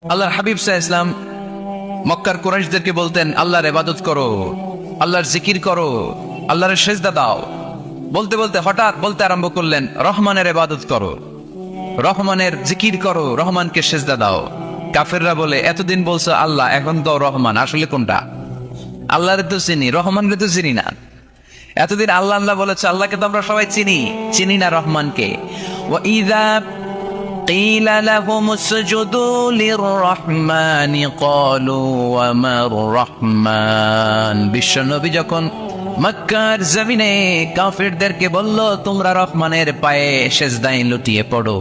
আল্লাহর হাবিব সাল্লাল্লাহু আলাইহি ওয়াসাল্লাম মক্কার কুরাইশদেরকে বলতেন, আল্লাহর ইবাদত করো, আল্লাহর জিকির করো, আল্লাহর সেজদা দাও। বলতে বলতে হঠাৎ বলতে আরম্ভ করলেন, রহমানের ইবাদত করো, রহমানের জিকির করো, রহমানকে সেজদা দাও। কাফেররা বলে, এতদিন বলছো আল্লাহ, এখন তো রহমান, আসলে কোনটা? আল্লাহরে তো চিনি, রহমানরে তো চিনি না। এতদিন আল্লাহ আল্লাহ বলেছে, আল্লাহকে তো আমরা সবাই চিনি না রহমানকে। ওয়া ইযা قيل لهم اسجدوا للرحمن قالوا وما الرحمن। বিশ্বনবী যখন মক্কার জমিনে কাফেরদেরকে বলল, তোমরা রহমানের পায়ে সেজদায় লুটিয়ে পড়ো,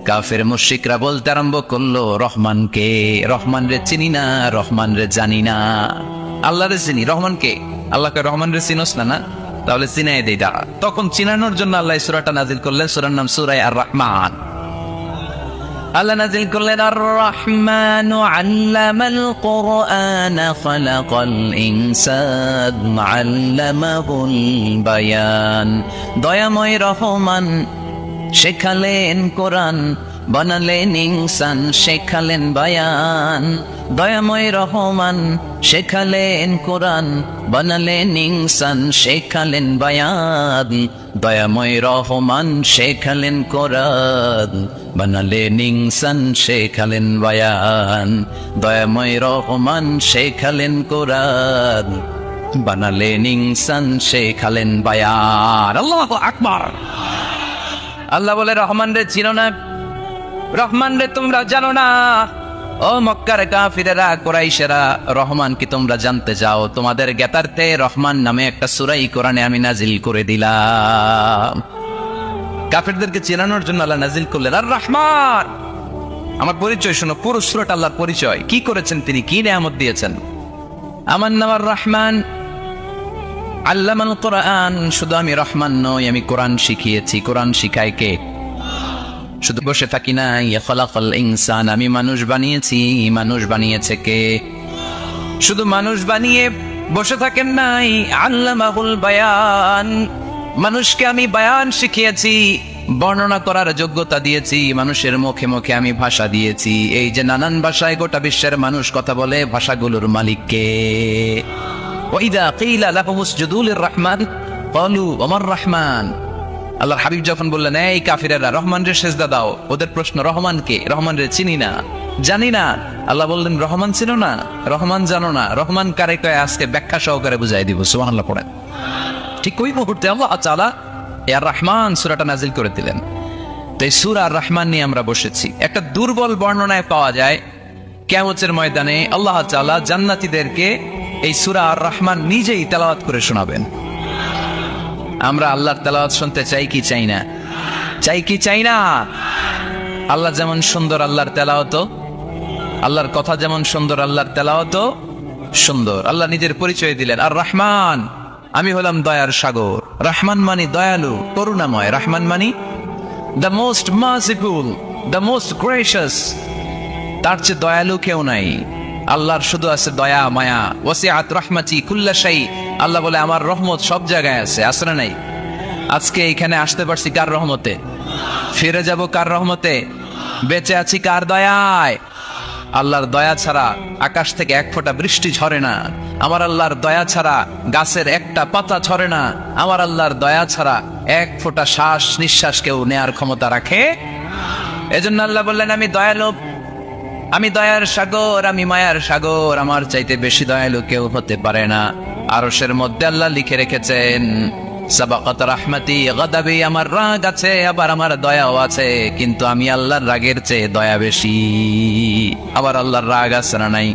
কাফের মুশরিকরা বলতে আরম্ভ করলো, রহমানকে, রহমান রে চিনি না, রহমান রে জানি না। আল্লাহ রে চিনি, রহমানকে, আল্লাহকে রহমান রে চিনোস না? না, তাহলে চিনাই দেই দাঁড়া। তখন চিনানোর জন্য আল্লাহ সূরাটা নাজিল করলেন, সূরার নাম সূরা আর রহমান। আল্লাহ নাজিল করলেন, আর রহমান আল্লামাল কুরআন খালাকাল ইনসান আল্লামাহুল বায়ান। দয়াময় রহমান শেখালেন কোরআন, বানালেন ইনসান, শেখালেন বায়ান। দয়াময় রহমান শেখালেন কোরআন, বানালেন ইনসান, শেখালেন বায়ান। দয়াময় রহমান শেখালেন কোরআন, বানালেন ইনসান, শেখালেন বায়ান। দয়াময় রহমান শেখালেন কোরআন, বানালেন ইনসান, শেখালেন বায়ান। আল্লাহু আকবার। আল্লাহ বলে, রহমান রে চিনো না, রহমান রে তোমরা জানো না। ও মক্কার কাফিরেরা, কুরাইশেরা, রহমান কি তোমরা জানতে চাও? তোমাদের জ্ঞাতার্থে রহমান নামে একটা সূরা কোরআনে আমি নাজিল করে দিলাম। কাফিরদেরকে চেনানোর জন্য আল্লাহ নাজিল করলেন আর রহমান। আমার পরিচয় শোনো, পুরো সূরাটা আল্লাহর পরিচয়, কি করেছেন তিনি, কি নিয়ামত দিয়েছেন। আমার নাম আর রহমান, আল্লামাল কোরআন। শুধু আমি রহমান নই, আমি কোরআন শিখিয়েছি। কোরআন শিখায় কে? শুধু বসে থাকি না, খালাকাল ইনসান, আমি মানুষ বানিয়েছি। মানুষ বানিয়েছে কে? শুধু মানুষ বানিয়ে বসে থাকেন নাই, আল্লামাহুল বায়ান। মানুষকে আমি বায়ান শিখিয়েছি, বর্ণনা করার যোগ্যতা দিয়েছি। মানুষের মুখে মুখে আমি ভাষা দিয়েছি। এই যে নানান ভাষায় গোটা বিশ্বের মানুষ কথা বলে, ভাষাগুলোর মালিক কে? ওয়াইদা কিলা লাহুম উসজুদু লিররহমান ক্বালু ওমার রহমান। আল্লাহর হাবিব যখন বললেন, এই কাফিরেরা, রহমান রে সেজদা দাও, ওদের প্রশ্ন, রহমান কে? রহমান রে চিনি না, জানি না। আল্লাহ বললেন, রহমান চিনো না, রহমান জানো না, রহমান কারে কয় আজকে ব্যাখ্যা সহকারে বুঝাই দিব। সুবহানাল্লাহ পড়েন। ঠিক ওই মুহূর্তে আল্লাহ তাআলা আর রহমান সূরাটা নাজিল করে দিলেন। তো এই সূরা আর রহমান নিয়ে আমরা বসেছি। একটা দুর্বল বর্ণনায় পাওয়া যায়, কিয়ামতের ময়দানে আল্লাহ তাআলা জান্নাতীদেরকে এই সূরা আর রহমান নিজেই তেলাওয়াত করে শোনাবেন। আমরা আল্লাহর তেলাওয়াত শুনতে চাই কি চাই না? চাই কি চাই না? আল্লাহ যেমন সুন্দর, আল্লাহর তেলাওয়াত, আল্লাহর কথা যেমন সুন্দর, আল্লাহর তেলাওয়াত সুন্দর। আল্লাহ নিজের পরিচয় দিলেন, আর রহমান, আমি হলাম দয়ার সাগর। রহমান মানি দয়ালু, করুণাময়। রহমান মানি the most merciful, the most gracious. তার চেয়ে দয়ালু কেউ নাই। আল্লাহর শুধু আছে দয়া, মায়া। ওয়াসিআত রাহমাতি কুল্লা শাই। আল্লাহ বলে, আমার রহমত সব জায়গায় আছে। আছে না নাই? আজকে এখানে আসতে পারছি কার রহমতে? ফিরে যাব কার রহমতে? বেঁচে আছি কার দয়ায়? আল্লাহর দয়া ছাড়া আকাশ থেকে এক ফোঁটা বৃষ্টি ঝরে না। আমার আল্লাহর দয়া ছাড়া গাছের একটা পাতা ঝরে না। আমার আল্লাহর দয়া ছাড়া এক ফোঁটা শ্বাস নিঃশ্বাস কেউ নেয়ার ক্ষমতা রাখে? এজন্য আল্লাহ বললেন, আমি দয়ালু, আমি দয়ার সাগর, আমি মায়ার সাগর। আমার চাইতে বেশি দয়ালু কেউ হতে পারে না। আরশের মধ্যে আল্লাহ লিখে রেখেছেন, সাবাকাত রাহমাতি গাদাবি, আমার রাগ আছে, আবার আমার দয়াও আছে, কিন্তু আমি আল্লাহর রাগের চেয়ে দয়া বেশি। আবার আল্লাহর রাগ আছে না নাই?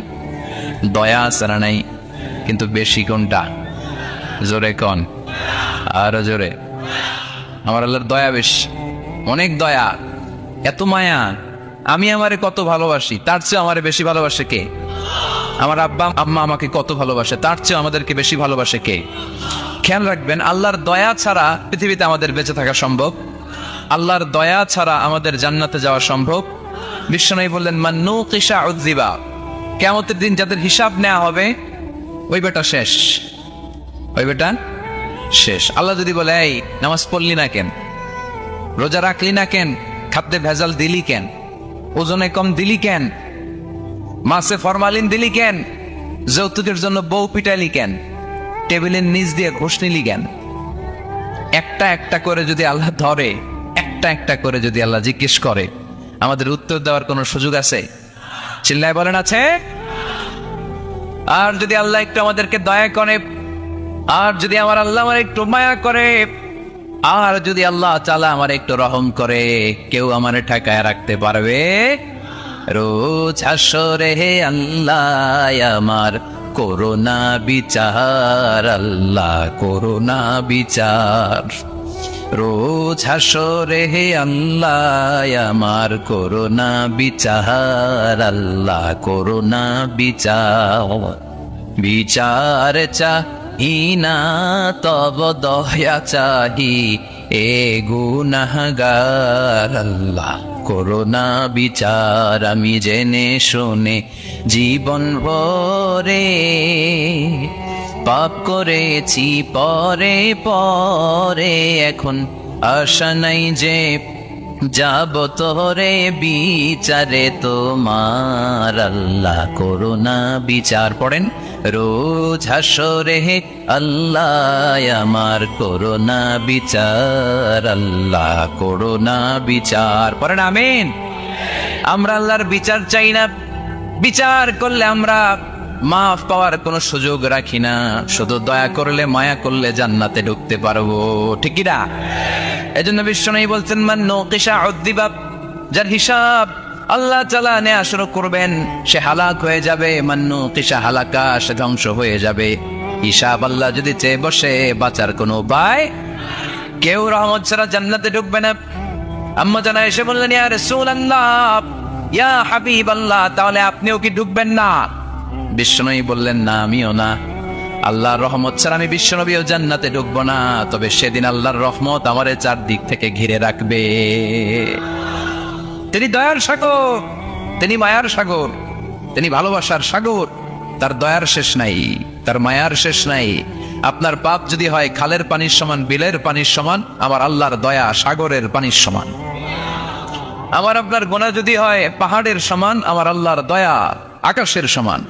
দয়া আছে না নাই? কিন্তু বেশি কোনটা? জোরে কোন, আরো জোরে। আমার আল্লাহর দয়া বেশি, অনেক দয়া, এত মায়া। আমি আমারে কত ভালোবাসি, তার চেয়ে আমারে বেশি ভালোবাসে কে? আমার আব্বা আম্মা আমাকে কত ভালোবাসে, তার চেয়ে আমাদেরকে বেশি ভালোবাসে কে? খেয়াল রাখবেন, আল্লাহর দয়া ছাড়া পৃথিবীতে আমাদের বেঁচে থাকা সম্ভব। আল্লাহর দয়া ছাড়া আমাদের জান্নাতে যাওয়া সম্ভব। বিশ্বনবী বললেন, মান নুকিশা উযযিবা। কিয়ামতের দিন যাদের হিসাব নেওয়া হবে, ওই বেটা শেষ, ওই বেটা শেষ। আল্লাহ যদি বলে, এই নামাজ পড়লি না কেন, রোজা রাখলি না কেন, খাদ্যে ভেজাল দিলি কেন, ওজনে কম দিলি কেন, মাছে ফরমালিন দিলি কেন? যৌতুকের জন্য বউ পিটাইলি কেন? টেবিলের নিচ দিয়ে ঘুষ নিলি কেন? একটা একটা করে যদি আল্লাহ ধরে, একটা একটা করে যদি আল্লাহ জিজ্ঞেস করে, আমাদের উত্তর দেওয়ার কোনো সুযোগ আছে? চিল্লায় বলেন আছে? আর যদি আল্লাহ একটু আমাদেরকে দয়া করে, আর যদি আমার আল্লাহ আমার একটু মায়া করে, আর যদি আল্লাহ তাআলা আমার একটু রহম করে, কেউ আমার ঠেকায় রাখতে পারবে? রোজ হাসরে হে আল্লাহ আমার করোনা বিচার, আল্লাহ করোনা বিচার। রোজ হাসরে হে আল্লাহ আমার করোনা বিচার, আল্লাহ করোনা বিচার। বিচার চাহি না তব দয়া চাহি, এ গুনাহগার, আল্লাহ করোনা বিচার। আমি জেনে শুনে জীবন ভরে পাপ করেছি পরে পরে, এখন আশা নাই যে যাব তোরে বিচারে তোমার, আল্লাহ করোনা বিচার। পড়েন, রোজ হাসরে হে আল্লাহ আমার করোনা বিচার, আল্লাহ করোনা বিচার। পড়েন আমিন। আমরা আল্লাহর বিচার চাই না। বিচার করলে আমরা মাফ পাওয়ার কোনো সুযোগ রাখি না, শুধু দয়া করলে মায়া করলে জান্নাতে ঢুকতে পারবো, ঠিক কি না? এজন্য বিশ্বনবী বলছেন, মান নুকিশা উযযিবা, যার হিসাব আল্লাহ তাআলা নেওয়া শুরু করবেন সে হালাক হয়ে যাবে। মান নুকিশা হালাকা, সে ধ্বংস হয়ে যাবে। হিসাব আল্লাহ যদি চেয়ে বসে, বাঁচার কোনো উপায়। কেউ রহমত ছাড়া জান্নাতে ঢুকবে না। আম্মা জানা এসে বললেন, ইয়া রাসূলুল্লাহ, ইয়া হাবিবাল্লাহ, তাহলে আপনিও কি ঢুকবেন না? বিশ্বনবী বললেন, না, আমিও না। আল্লাহর রহমত ছাড়া আমি বিশ্বনবীও জান্নাতে ঢুকবো না। তবে সেদিন আল্লাহর রহমত আমারে চারদিক থেকে ঘিরে রাখবে। তিনি দয়ার সাগর, তিনি মায়ার সাগর, তিনি ভালোবাসার সাগর। তার দয়ার শেষ নাই, তার মায়ার শেষ নাই। আপনার পাপ যদি হয় খালের পানির সমান, বিলের পানির সমান, আমার আল্লাহর দয়া সাগরের পানির সমান। আমার আপনার গুনাহ যদি হয় পাহাড়ের সমান, আমার আল্লাহর দয়া আকাশের সমান।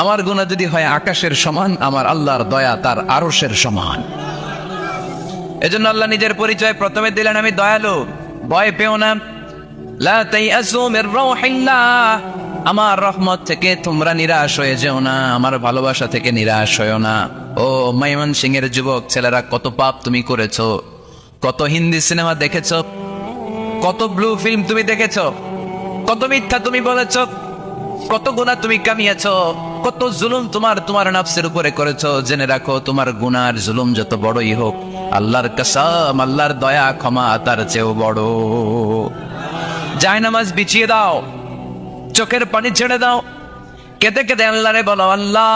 আমার গুনাহ যদি হয় আকাশের সমান, আমার আল্লাহর দয়া তার আরশের সমান। এজন্য আল্লাহ নিজের পরিচয় প্রথমে দিলেন, আমি দয়ালু, ভয় পেও না। লা তাইয়াসু মির রাউহিল্লাহ, আমার রহমত থেকে তোমরা নিরাশ হয়ে যেও না, আমার ভালোবাসা থেকে নিরাশ হয়েও না। ও ময়মনসিংহের যুবক ছেলেরা, কত পাপ তুমি করেছো, কত হিন্দি সিনেমা দেখেছো, কত ব্লু ফিল্ম তুমি দেখেছো, কত মিথ্যা তুমি বলেছো, কত গুনাহ তুমি কামিয়েছো, কত জুলুম তোমার নফসের উপরে করেছো। জেনে রাখো, তোমার গুনার জুলুম যত বড়ই হোক, আল্লাহর কসম, আল্লাহর দয়া ক্ষমা তার চেয়েও বড়। জায়নামাজ বিছিয়ে দাও, চোখের পানি ছেড়ে দাও, কেঁদে কেঁদে আল্লাহরে বলো, আল্লাহ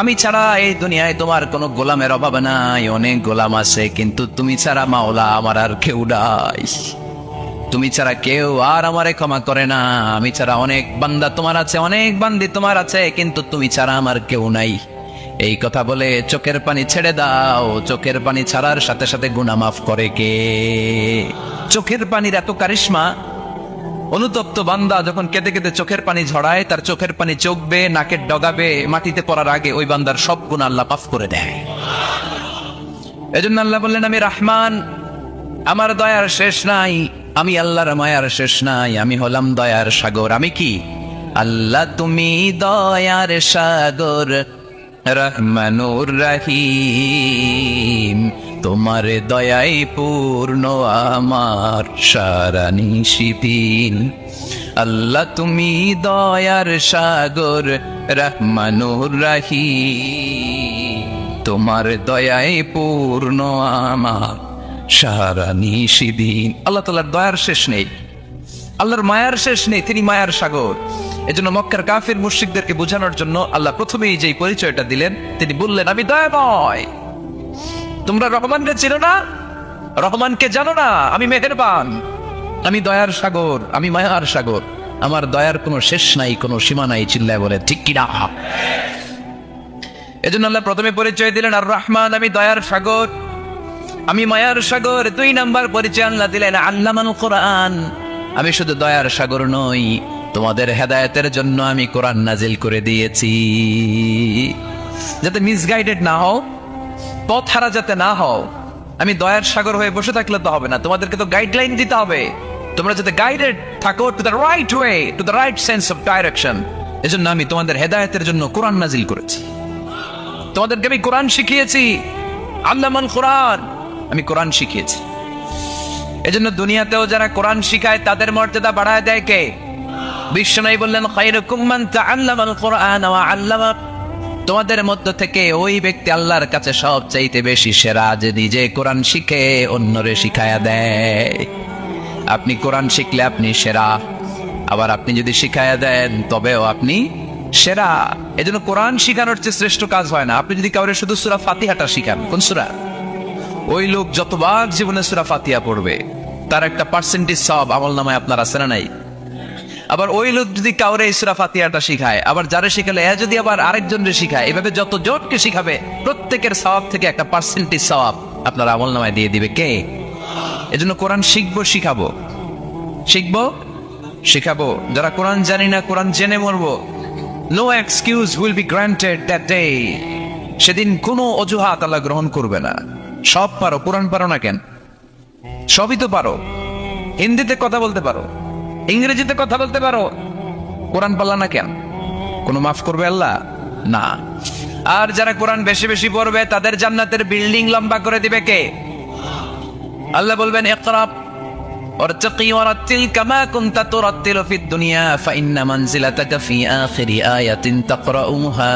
আমি ছাড়া এই দুনিয়ায় তোমার কোনো গোলামের অভাব নাই। অনেক গোলাম আছে, কিন্তু তুমি ছাড়া মাওলা আমার আর কেউ নাই। তুমি ছাড়া কেউ আর আমারে ক্ষমা করে না। আমি ছাড়া অনেক বান্দা তোমার আছে, অনেক বান্দি তোমার আছে, কিন্তু তুমি ছাড়া আমার কেউ নাই। এই কথা বলে চোখের পানি ছেড়ে দাও। চোখের পানি ছাড়ার সাথে সাথে গুনাহ মাফ করে কে? চোখের পানির এত কারিশমা, অনুতপ্ত বান্দা যখন কেঁদে কেঁদে চোখের পানি ঝরায়, তার চোখের পানি চোখবে, নাকের ডগাবে, মাটিতে পড়ার আগে ওই বান্দার সব গুনাহ আল্লাহ মাফ করে দেয়। এজন্য আল্লাহ বললেন, আমি রহমান, আমার দয়ার শেষ নাই। আমি আল্লাহর মায়ার শেষ নাই। আমি হলাম দয়ার সাগর। আমি কি? আল্লাহ তুমি দয়ার সাগর, রহমানুর রহিম, তোমার দয়াই পূর্ণ আমার সারা নিশিদিন। আল্লাহ তুমি দয়ার সাগর, রহমানুর রহিম, তোমার দয়াই পূর্ণ আমার সারা নিশিদিন। আল্লাহ তাআলার দয়ার শেষ নেই, আল্লাহর মায়ার শেষ নেই, তিনি মায়ার সাগর। এজন্য মক্কার কাফির মুশরিকদেরকে বোঝানোর জন্য আল্লাহ প্রথমেই যেই পরিচয়টা দিলেন, তিনি বললেন, আমি দয়াময়। তোমরা রহমানকে চিনো না, রহমানকে জানো না? আমি মেহেরবান, আমি দয়ার সাগর, আমি মায়ার সাগর। আমার দয়ার কোনো শেষ নাই, কোনো সীমা নাই। চিল্লায় বলে ঠিক কিনা? এজন্য আল্লাহ প্রথমে পরিচয় দিলেন আর রহমান, আমি দয়ার সাগর, আমি মায়ার সাগর। 2 নাম্বার পরিচয় আল্লাহ দিলেন আল্লামাল কোরআন, আমি শুধু দয়ার সাগর নই, তোমাদের হেদায়েতের জন্য আমি কোরআন নাজিল করে দিয়েছি, যাতে মিসগাইডেড না হও, পথ হারা যাতে না হও। আমি দয়ার সাগর হয়ে বসে থাকলে তো হবে না, তোমাদেরকে তো গাইডলাইন দিতে হবে, তোমরা যাতে গাইডেড থাকো to the right way, to the right sense of direction. এজন্য আমি তোমাদের হেদায়েতের জন্য কোরআন নাজিল করেছি, তোমাদেরকে আমি কোরআন শিখিয়েছি। আল্লামাল কোরআন, আমি কোরআন শিখিয়েছি। এজন্য দুনিয়াতেও যারা কোরআন শিখায় তাদের মর্যাদা বাড়ায় দেয় কে? বিশ্বনবী বললেন, খায়রুকুম মান তাআল্লামাল কোরআন ওয়া আল্লামা। তোমাদের মধ্য থেকে ওই ব্যক্তি আল্লাহর কাছে সবচাইতে বেশি সেরা, যে নিজে কোরআন শিখে অন্যরে শিখায়া দেয়। আপনি কোরআন শিখলে আপনি সেরা, আবার আপনি যদি শিখায়া দেন তবেও আপনি সেরা। এজন্য কোরআন শিখানোর চেয়ে শ্রেষ্ঠ কাজ হয় না। আপনি যদি কাউরে শুধু সূরা ফাতিহাটা শিখান, কোন সূরা, ওই লোক যতবার জীবনে সূরা ফাতিহা পড়বে তার একটা পার্সেন্টেজ সওয়াব আমলনামায় আপনার আছে না নাই? আবার ওই লোক যদি কাউরে এই সূরা ফাতিহাটা শিখায়, আবার যারে শিখালে এ যদি আবার আরেকজনকে শিখায়, এভাবে যত জনকে শিখাবে প্রত্যেকের সওয়াব থেকে একটা পার্সেন্টেজ সওয়াব আপনার আমলনামায় দিয়ে দিবে কে? এজন্য কোরআন শিখবো, শিখাবো, শিখবো, শিখাবো। যারা কোরআন জানি না, কোরআন জেনে মরবো। No excuse will be granted that day. সেদিন কোনো অজুহাত আল্লাহ গ্রহণ করবে না। সব পারো, কোরআন পারো না কেন? সবই তো পারো। হিন্দিতে কথা বলতে পারো, ইংরেজিতে কথা বলতে পারো, কোরআন পারলা না কেন? কোনো মাফ করবে আল্লাহ? না। আর যারা কোরআন বেশি বেশি পড়বে তাদের জান্নাতের বিল্ডিং লম্বা করে দিবে কে? আল্লাহ বলবেন, ইকরা ওয়ারতাকি ওয়ারাতিল কামা কুনতা তুরাতিলু ফিদ দুনিয়া ফাইন্না মানজিলাতাকা ফি আখিরি আয়াতিন তাকরাউহা।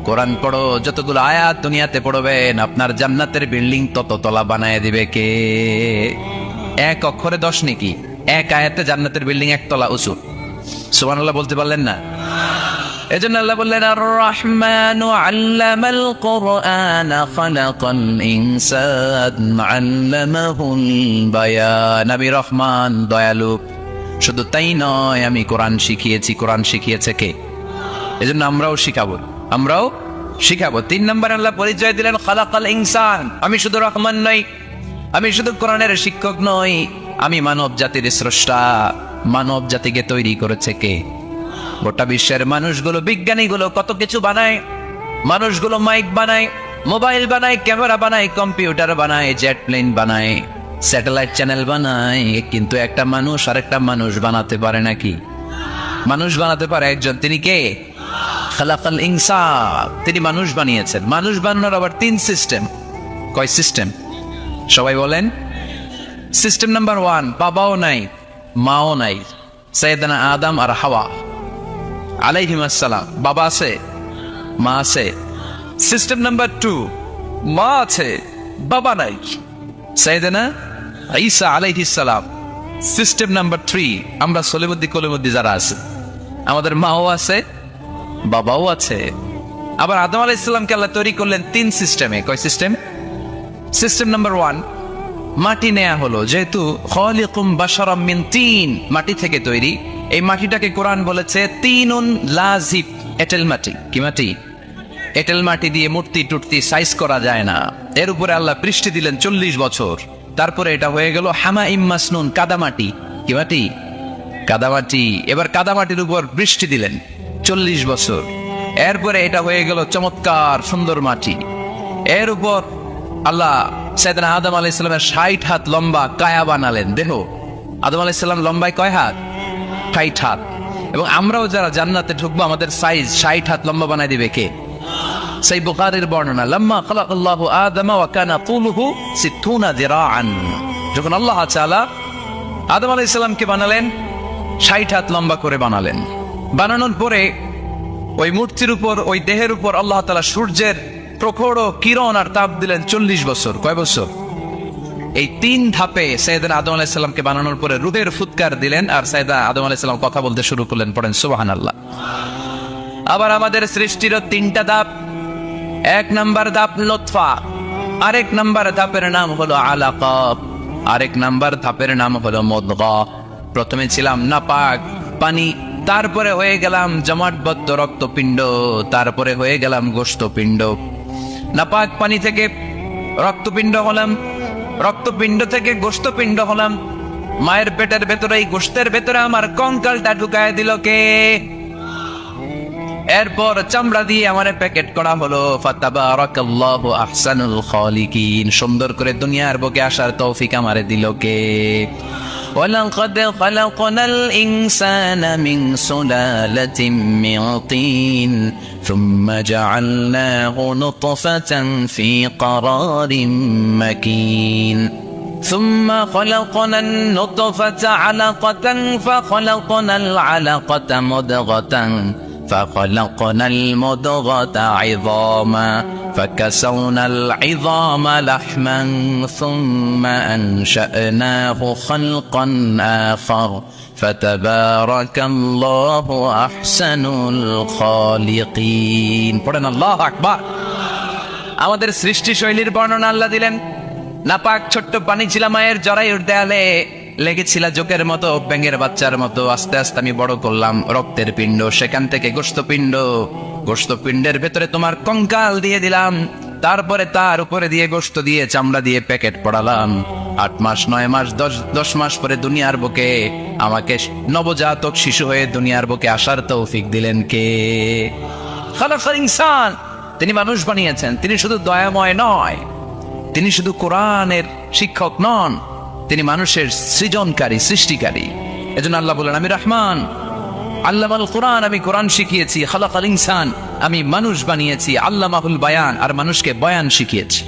কোরআন পড়ো, যতগুলো আয়াত দুনিয়াতে পড়বেন আপনার জান্নাতের বিল্ডিং তত তলা বানায় দিবে কে? এক অক্ষরে 10 নেকি, এক আয়াতে জান্নাতের বিল্ডিং একতলা উঁচু। সুবহানাল্লাহ বলতে পারলেন না? এজন্য আল্লাহ বললেন, আর রহমানু আল্লামাল কোরআনা খালাকাল ইনসান আল্লামাহুল বায়ান। আমি রহমান, দয়ালু। শুধু তাই নয়, আমি কোরআন শিখিয়েছি। কোরআন শিখিয়েছে কে? এজন্য আমরাও শিখাবো, আমরাও শিখাবো। 3 নম্বর আল্লাহ পরিচয় দিলেন, খালাকাল ইনসান। আমি শুধু রহমান নই, আমি শুধু কোরআনের শিক্ষক নই, আমি মানব জাতির স্রষ্টা। মানব জাতিকে তৈরি করেছে কে? গোটা বিশ্বের মানুষগুলো, বিজ্ঞানীগুলো কত কিছু বানায়। মানুষগুলো মাইক বানায়, মোবাইল বানায়, ক্যামেরা বানায়, কম্পিউটার বানায়, জেট প্লেন বানায়, স্যাটেলাইট চ্যানেল বানায়, কিন্তু একটা মানুষ আর একটা মানুষ বানাতে পারে নাকি? মানুষ বানাতে পারে একজন, তিনি কে? খালাকাল ইনসান, তিনি মানুষ বানিয়েছেন। মানুষ বানানোর আবার 3 সিস্টেম। কয় সিস্টেম? সবাই বলেন। সিস্টেম নাম্বার 1, বাবাও নাই, মাও নাই। সাইয়েদনা আদম আর হাওয়া আলাইহিস সালাম, বাবা আছে, মা আছে। সিস্টেম নাম্বার 2, মা আছে, বাবা নাই। সাইয়েদনা ঈসা আলাইহিস সালাম। সিস্টেম নাম্বার 3, আমরা সলিমুদ্দি কলিমুদ্দি যারা আছে, আমাদের মাও আছে, বাবাও আছে। আবার আদম আলাইহিস সালামকে আল্লাহ তৈরি করলেন 3 সিস্টেমে। কয় সিস্টেম? সিস্টেম নাম্বার 1, মাটি নেয়া হলো, যেহেতু খালিকুম বাশারাম মিন তিন, মাটি থেকে তৈরি। এই মাটিটাকে কোরআন বলেছে তিনুন লাজিব, এঁটেল মাটি। কি মাটি? এঁটেল মাটি দিয়ে মূর্তি টুর্তি সাইজ করা যায় না। এর উপরে আল্লাহ বৃষ্টি দিলেন 40 বছর, তারপরে এটা হয়ে গেল হামাইম মাসনুন, কাদামাটি। কি মাটি? কাদামাটি। এবার কাদামাটির উপর বৃষ্টি দিলেন 40 বছর, এরপরে এটা হয়ে গেল চমৎকার সুন্দর মাটি। এর উপর আল্লাহ সাইয়েদনা আদম আলাইহিস সালামের 60 হাত লম্বা কায়া বানালেন, দেহ। আদম আলাইহিস সালাম লম্বায় কয় হাত? 60 হাত। এবং আমরাও যারা জান্নাতে ঢুকবো আমাদের সাইজ 60 হাত লম্বা বানাই দিবে কে? সেই বুখারীর বর্ণনা, লাম্মা খালাকাল্লাহু আদম ওয়া কানা তুলুহু 60 যিরাআন। যখন আল্লাহ তাআলা আদম আলাইহিস সালামকে বানালেন, 60 হাত লম্বা করে বানালেন। বানানোর পরে ওই মূর্তির উপর, ওই দেহের উপর আল্লাহ তাআলা সূর্যের প্রখর কিরণ আর তাপ দিলেন 40 বছর। কয় বছর? এই 3 ধাপে সাইয়েদনা আদম আলাইহিস সালামকে বানানোর পরে রূহের ফুৎকার দিলেন, আর সাইয়েদনা আদম আলাইহিস সালাম কথা বলতে শুরু করলেন। পড়েন সুবহানাল্লাহ। আবার আমাদের সৃষ্টির 3টা ধাপ। 1 নাম্বার ধাপ লুতফা, আরেক নাম্বার ধাপের নাম হলো আলাকা, আরেক নাম্বার ধাপের নাম হলো মুদগা। প্রথমে ছিলাম নাপাক পানি, তারপরে হয়ে গেলাম জমাটবদ্ধ রক্তপিণ্ড, তারপরে হয়ে গেলাম গোশতপিণ্ড। নাপাক পানি থেকে রক্তপিণ্ড হলাম, রক্তপিণ্ড থেকে গোশতপিণ্ড হলাম, মায়ের পেটের ভেতরে এই গোশতের ভেতরে আমার কঙ্কালটা ঢুকায় দিল কে? এরপর চামড়া দিয়ে আমার প্যাকেট করা হলো। ফাতাবারাকাল্লাহু আহসানুল খালিকিন। সুন্দর করে দুনিয়ার বুকে আসার তৌফিক আমারে দিল কে? ওয়ালাকাদ খালাকনাল ইনসানা মিন সুলালাতিন মিন তিন সুম্মা জাআলনাহু নুতফাতান ফি ক্বারারিন মাকিন ثم خلقنا النطفة علقة فخلقنا العلقة مضغة فخلقنا المضغة عظاما فكسونا العظام لحما ثم أنشأناه خلقا آخر فتبارك الله أحسن الخالقين পড়েন আল্লাহু আকবার। আমাদের সৃষ্টি শৈলীর বর্ণনা আল্লাহ দিলেন। নাপাক ছোট্ট পানি ছিল মায়ের জরায়ুর দেয়ালে, লেগেছিল জোকের মতো, ব্যাঙের বাচ্চার মতো। আস্তে আস্তে আমি বড় করলাম রক্তের পিণ্ড, সেখান থেকে গোশতপিণ্ড, গোশতপিণ্ডের ভেতরে তোমার কঙ্কাল দিয়ে দিলাম, তারপরে তার উপরে দিয়ে গোশত দিয়ে চামড়া দিয়ে প্যাকেট পড়ালাম। 8 মাস 9 মাস 10 মাস পরে দুনিয়ার বুকে আমাকে নবজাতক শিশু হয়ে দুনিয়ার বুকে আসার তৌফিক দিলেন কে? খালাকাল ইনসান। তিনি মানুষ বানিয়েছেন। তিনি শুধু দয়াময় নয়, তিনি শুধু কোরআনের শিক্ষক নন, তিনি মানুষের সৃজনকারী, সৃষ্টিকারী। এজন্য আল্লাহ বলেন, আমি রহমান, আল্লামাল কোরআন, আমি কোরআন শিখিয়েছি। খালাকাল ইনসান, আমি মানুষ বানিয়েছি। আল্লামাহুল বায়ান, আর মানুষকে বয়ান শিখিয়েছি।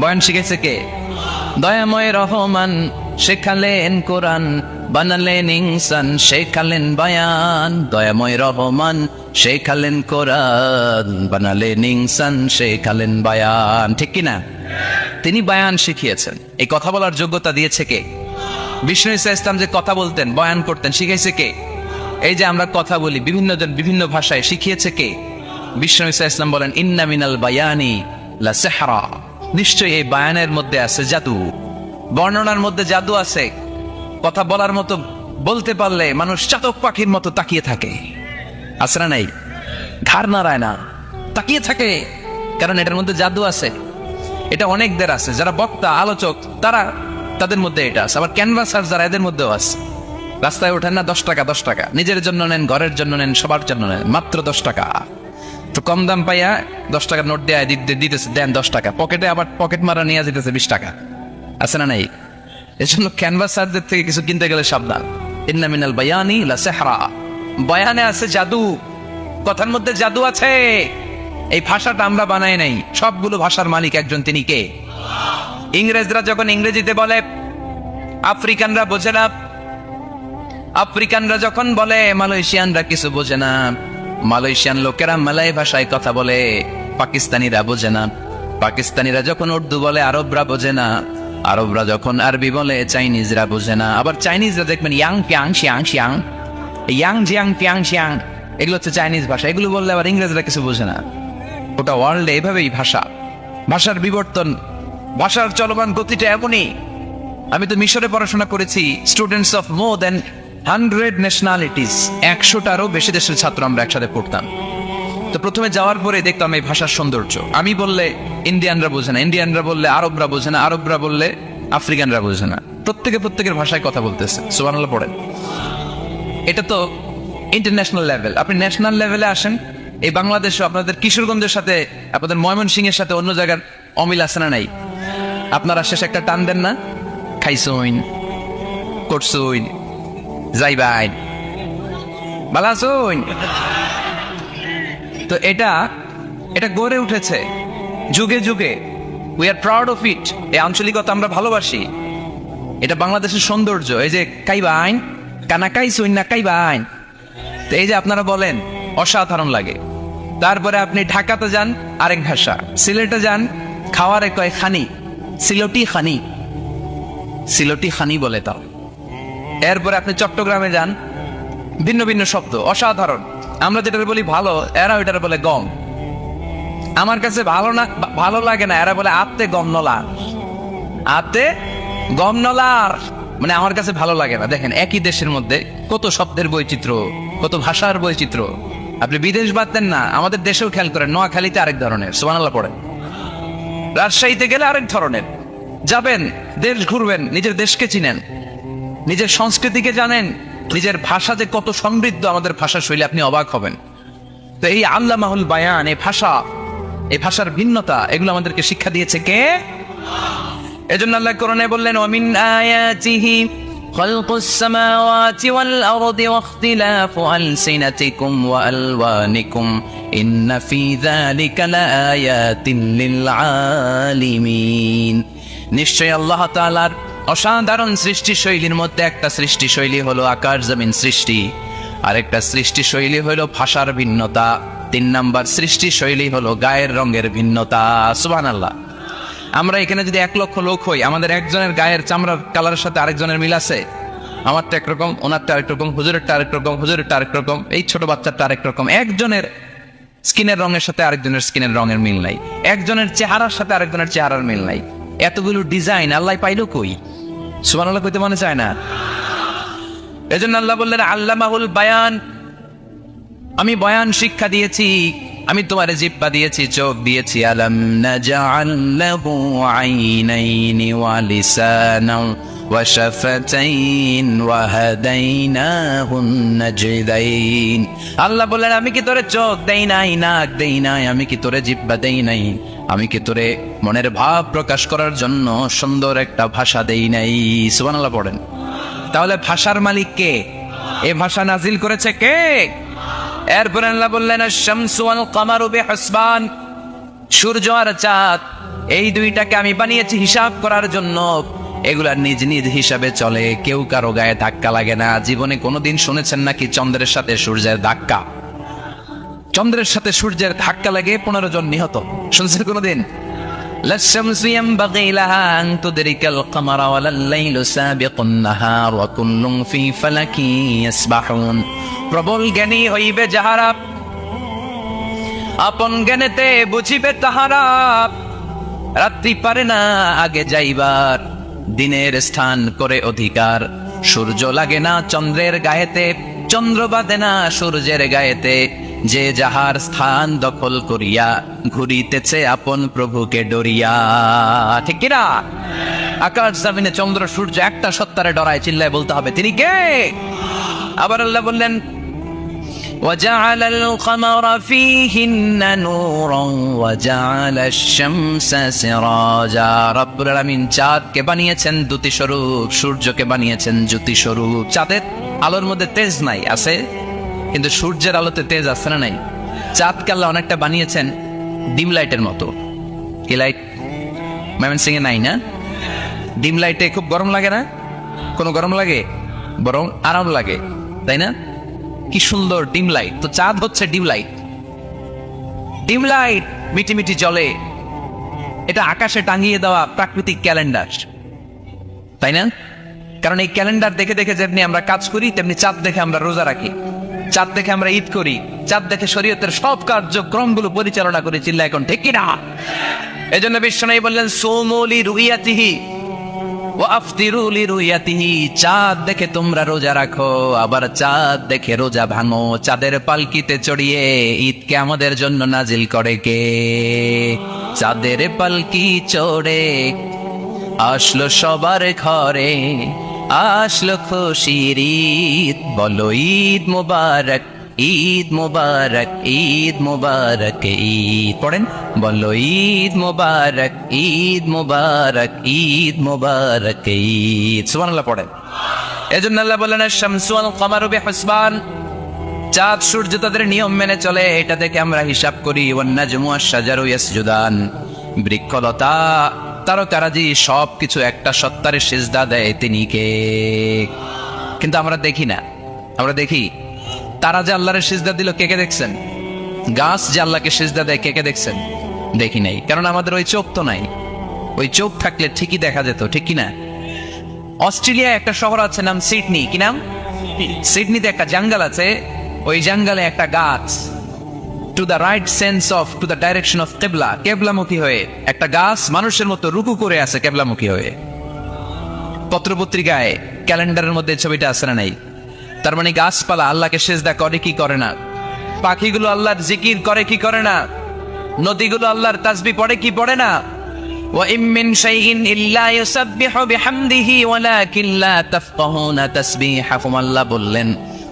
বয়ান শিখেছে কে? দয়াময় রহমান শেখালেন কোরআন, বানালেন ইনসান, শেখালেন বায়ান। দয়াময় রহমান শেখালেন কোরআন, বানালেন ইনসান, শেখালেন বায়ান। ঠিক কিনা? তিনি বায়ান শিখিয়েছেন। এই কথা বলার যোগ্যতা দিয়েছে কে? বিষ্ণু ঈসা ইসলাম যে কথা বলতেন, বয়ান করতেন, শিখাইছে কে? এই যে আমরা কথা বলি বিভিন্ন জন বিভিন্ন ভাষায়, শিখিয়েছে কে? বিষ্ণু ঈসা ইসলাম বলেন, ইন্না মিনাল বায়ানি লা সিহরা। নিশ্চয়ই এই বায়ানের মধ্যে আছে জাদু, বর্ণনার মধ্যে জাদু আছে। কথা বলার মতো, বলতে পারলে মানুষ চাতক পাখির মতো তাকিয়ে থাকে। আছে না নাই? ঘাড় নাড়ায় না, তাকিয়ে থাকে, কারণ এটার মধ্যে জাদু আছে। এটা অনেকদের আছে, যারা বক্তা আলোচক তারা, তাদের মধ্যে এটা আছে। আবার ক্যানভাসার যারা, এদের মধ্যেও আছে। রাস্তায় ওঠেন না 10 টাকা 10 টাকা, নিজের জন্য নেন, ঘরের জন্য নেন, সবার জন্য নেন, মাত্র 10 টাকা। তো কম দাম পাইয়া 10 টাকার নোট দেয়, দিতেছে, দেন 10 টাকা, পকেটে আবার পকেট মারা নিয়ে যেতেছে 20 টাকা। আছে না নাই? এজন্য ক্যানভাসারদের থেকে কিছু কিনতে গেলে সাবধান। ইন্না মিনাল বায়ানি লা সিহরা। বয়ানে আছে জাদু, কথার মধ্যে জাদু আছে। এই ভাষাটা আমরা বানাই নাই, সবগুলো ভাষার মালিক একজন, তিনি কে? ইংরেজরা যখন ইংরেজিতে বলে, আফ্রিকানরা বোঝে না। আফ্রিকানরা যখন বলে, মালয়েশিয়ানরা কিছু বোঝে না। মালয়েশিয়ান লোকেরা মালয় ভাষায় কথা বলে, পাকিস্তানিরা বোঝে না। পাকিস্তানিরা যখন উর্দু বলে, আরবরা বোঝে না। আরবরা যখন আরবি বলে, চাইনিজরা বোঝে না। আবার চাইনিজরা দেখবেন Yang Piang Xiang Xiang, Yang Jiang Piang Xiang, এগুলো হচ্ছে চাইনিজ ভাষা। এগুলো বললে আবার ইংরেজরা কিছু বোঝে না। গোটা ওয়ার্ল্ডে এভাবেই ভাষার বিবর্তন, ভাষার চলমান গতিটা এমনই। আমি তো মিশরে পড়াশোনা করেছি। Students of more than 100 nationalities, 100টারও বেশি দেশের ছাত্র আমরা একসাথে পড়তাম। তো প্রথমে যাওয়ার পরে দেখতাম এই ভাষার সৌন্দর্য। আমি বললে ইন্ডিয়ানরা বোঝে না, ইন্ডিয়ানরা বললে আরবরা বোঝে না, আরবরা বললে আফ্রিকানরা বোঝে না। প্রত্যেকের ভাষায় কথা বলতেছে। সুবহানাল্লাহ পড়েন। এটা তো ইন্টারন্যাশনাল লেভেল। আপনি ন্যাশনাল লেভেলে আসেন, এই বাংলাদেশে আপনাদের কিশোরগঞ্জের সাথে, আপনাদের ময়মনসিংহের সাথে অন্য জায়গার অমিল আছে না নাই? আপনারা শেষে একটা টান দেন না, খাইছইন, করছইন, যাইবাইন, ভালো আছইন। তো এটা গড়ে উঠেছে যুগে যুগে। We are proud of it. এই আঞ্চলিকতা আমরা ভালোবাসি, এটা বাংলাদেশের সৌন্দর্য। এই যে কাইবাইন, কানা কাইছইন না কাইবাইন, তো এই যে আপনারা বলেন, অসাধারণ লাগে। তারপরে আপনি ঢাকাতে যান, আরেক ভাষা। সিলেটে যান, খাওয়ারে কয় খানি, সিলটি খানি, সিলটি খানি বলে তাও। এরপরে আপনি চট্টগ্রামে যান, ভিন্ন ভিন্ন শব্দ, অসাধারণ। আমরা যেটা বলি ভালো, এরা ওইটার বলে গম। আমার কাছে ভালো লাগে না, এরা বলে আত্তে গম নলার, আত্তে গম নলার, মানে আমার কাছে ভালো লাগে না। দেখেন, একই দেশের মধ্যে কত শব্দের বৈচিত্র্য, কত ভাষার বৈচিত্র্য। আপনি বিদেশ বাদ দেন না, আমাদের দেশেও খেয়াল করেন, নোয়াখালীতে আরেক ধরনের, সুবহানাল্লাহ পড়েন। রাজশাহীতে গেলে আরেক ধরনের। যাবেন, দেশ ঘুরবেন, নিজের দেশকে চিনেন। নিজের সংস্কৃতিকে জানেন, নিজের ভাষা যে কত সমৃদ্ধ, আমাদের ভাষা শৈলী, আপনি অবাক হবেন। তো এই আল্লামাহুল বায়ান, এই ভাষার ভিন্নতা, এগুলো আমাদেরকে শিক্ষা দিয়েছে কে? এজন্য আল্লাহ কোরআনে বললেন, ওয়ামিন আয়াতিহি খালকুস সামাওয়াতি ওয়াল আরদি ওয়াখতিলাফু আলসিনাতিকুম ওয়া আলওয়ানিকুম ইন্না ফি যালিকা লাআয়াতিন লিল আলিমিন। নিশ্চয় আল্লাহ তাআলার অসাধারণ সৃষ্টি শৈলীর মধ্যে একটা সৃষ্টি শৈলী হলো আকাশ জমিন সৃষ্টি, আরেকটা সৃষ্টি শৈলী হলো ভাষার ভিন্নতা, 3 নাম্বার সৃষ্টি শৈলী হলো গায়ের রঙের ভিন্নতা। সুবহানাল্লাহ। আমরা এখানে যদি 1 লক্ষ লোক হই, আমাদের একজনের গায়ের চামড়ার কালারের সাথে আরেকজনের মিল আছে? আমারটা একরকম, ওনারটা আরেক রকম, হুজুরেরটা আরেক রকম, হুজুরেরটা আরেক রকম, এই ছোট বাচ্চাটা আরেক রকম। একজনের স্কিনের রঙের সাথে আরেকজনের স্কিনের রঙের মিল নাই, একজনের চেহারার সাথে আরেকজনের চেহারার মিল নাই। এতগুলো ডিজাইন আল্লাহ পাইলো কই? সুবহানাল্লাহ কইতে মনে চায় না? এজন্য আল্লাহ বললেন আল্লামাহুল বায়ান, আমি বয়ান শিক্ষা দিয়েছি, আমি তোমারে জিহ্বা দিয়েছি, চোখ দিয়েছি। আলাম নাজআল লাহু আইনাইনি ওয়া লিসানান ওয়া শাফাতাইন ওয়া হাদাইনাহুন নাজদাইন। আল্লাহ বললেন, আমি কি তোরে চোখ দেই নাই, নাক দেই নাই? আমি কি তোরে জিহ্বা দেই নাই? আমি কি তোরে মনের ভাব প্রকাশ করার জন্য সুন্দর একটা ভাষা দেই নাই? সুবহানাল্লাহ পড়েন। তাহলে ভাষার মালিক কে? এই ভাষা নাজিল করেছে কে? এরপর আল্লাহ বললেন, আশ-শামসু ওয়াল কামারু বিহিসবান, সূর্য আর চাঁদ, এই দুইটাকে আমি বানিয়েছি হিসাব করার জন্য। এগুলা নিজ নিজ হিসাবে চলে, কেউ কারো গায়ে ধাক্কা লাগে না। জীবনে কোনোদিন শুনেছেন নাকি চন্দ্রের সাথে সূর্যের ধাক্কা? চন্দ্রের সাথে সূর্যের ধাক্কা লাগে 15 জন নিহত, শুনছেন কোনোদিন? লাশ-শামসু ইয়ানবাগি লাহা আন তুদরিকাল কামারা ওয়ালাল লাইলু সাবিকুন নাহার ওয়া কুল্লুন ফি ফালাকিন ইয়াসবাহুন। প্রবল জ্ঞানী হইবে যাহারা, আপন জ্ঞানেতে বুঝিবে তাহারা। রাত্রি পারে না আগে যাইবার, দিনের স্থান করে অধিকার। সূর্য লাগে না চন্দ্রের গায়েতে, চন্দ্র বাঁধে না সূর্যের গায়েতে। যে যাহার স্থান দখল করিয়া, ঘুরিতেছে আপন প্রভুকে ডরিয়া। ঠিক কিনা? আকাশ জমিনে চন্দ্র সূর্য একটা সত্তারে ডরায়, চিল্লায় বলতে হবে তিনি কে? আবার আল্লাহ বললেন, وجعل القمر فيهن نورا وجعل الشمس سراجا। রব্বুল আলামিন চাঁদকে বানিয়েছেন দ্যুতি স্বরূপ, সূর্যকে বানিয়েছেন জ্যোতি স্বরূপ। চাঁদের আলোর মধ্যে তেজ নাই, আছে, কিন্তু সূর্যের আলোতে তেজ আছে না নাই? চাঁদকে আল্লাহ অনেকটা বানিয়েছেন ডিম লাইটের মতো। কি লাইট? ময়মনসিং এ নাই না? ডিম লাইটে খুব গরম লাগে না? কোনো গরম লাগে? বরং আরাম লাগে, তাই না? কি সুন্দর ডিম লাইট। তো চাঁদ হচ্ছে ডিম লাইট। ডিম লাইট মিটি মিটি জ্বলে, এটা আকাশে টাঙিয়ে দেওয়া প্রাকৃতিক ক্যালেন্ডার, তাই না? কারণ এই ক্যালেন্ডার দেখে দেখে যেমনি আমরা কাজ করি, তেমনি চাঁদ দেখে আমরা রোজা রাখি, চাঁদ দেখে আমরা ঈদ করি, চাঁদ দেখে শরীয়তের সব কার্যক্রমগুলো পরিচালনা করি। চিল্লা এখন ঠিক কিনা? এই জন্য বিশ্বনবী বললেন, সুমু লিরুইয়াতিহি ওয়া আফতিরু লিরুইয়াতিহি। চাঁদ দেখে তোমরা রোজা রাখো, আবার চাঁদ দেখে রোজা ভাঙো। চাঁদের পালকিতে চড়িয়ে ঈদকে আমাদের জন্য নাজিল করে কে? চাঁদের পালকি চড়ে আসলো সবার ঘরে, আসলো খুশির ঈদ, বলো ঈদ মুবারক, ঈদ মুবারক, ঈদ মুবারক, ঈদ পড়েন, বলো ঈদ মুবারক, ঈদ মুবারক, ঈদ মুবারক, ঈদ। সুবহানাল্লাহ পড়েন। এজন্য আল্লাহ বলেন, আশ-শামসু ওয়াল কামারু বিহিসবান, চাঁদ সূর্য তাদের নিয়ম মেনে চলে, এটা দেখে আমরা হিসাব করি। ওয়ান নাজমু ওয়াশ-শাজারু ইয়াসজুদান, বৃক্ষলতা তারকারাজি সবকিছু একটা সত্তারে সিজদা দেয়, তিনি কে? কিন্তু আমরা দেখি না। আমরা দেখি তারা যে আল্লাহরে সিজদা দিল, কে কে দেখছেন? গাছ যে আল্লাহকে সিজদা দেয়, কে কে দেখছেন? দেখি নাই, কারণ আমাদের ওই চোখ তো নাই। ওই চোখ থাকলে ঠিকই দেখা যেত, ঠিক কিনা? অস্ট্রেলিয়ায় একটা শহর আছে, নাম সিডনি। কি নাম? সিডনিতে একটা জঙ্গল আছে, ওই জঙ্গলে একটা গাছ to the right sense of, to the direction of কিবলা, কেবলামুখী হয়ে একটা গাছ মানুষের মতো রুকু করে আছে কেবলামুখী হয়ে। পত্রপত্রিকায় ক্যালেন্ডারের মধ্যে ছবিটা আছে না নাই? তার মানে গাছপালা আল্লাহকে সিজদা করে কি করে না? পাখিগুলো আল্লাহর জিকির করে কি করে না? নদীগুলো আল্লাহর তাসবিহ পড়ে কি পড়ে না? وإن من شيء إلا يسبح بحمده ولكن لا تفقهون تسبيحهم আল্লাহ বললেন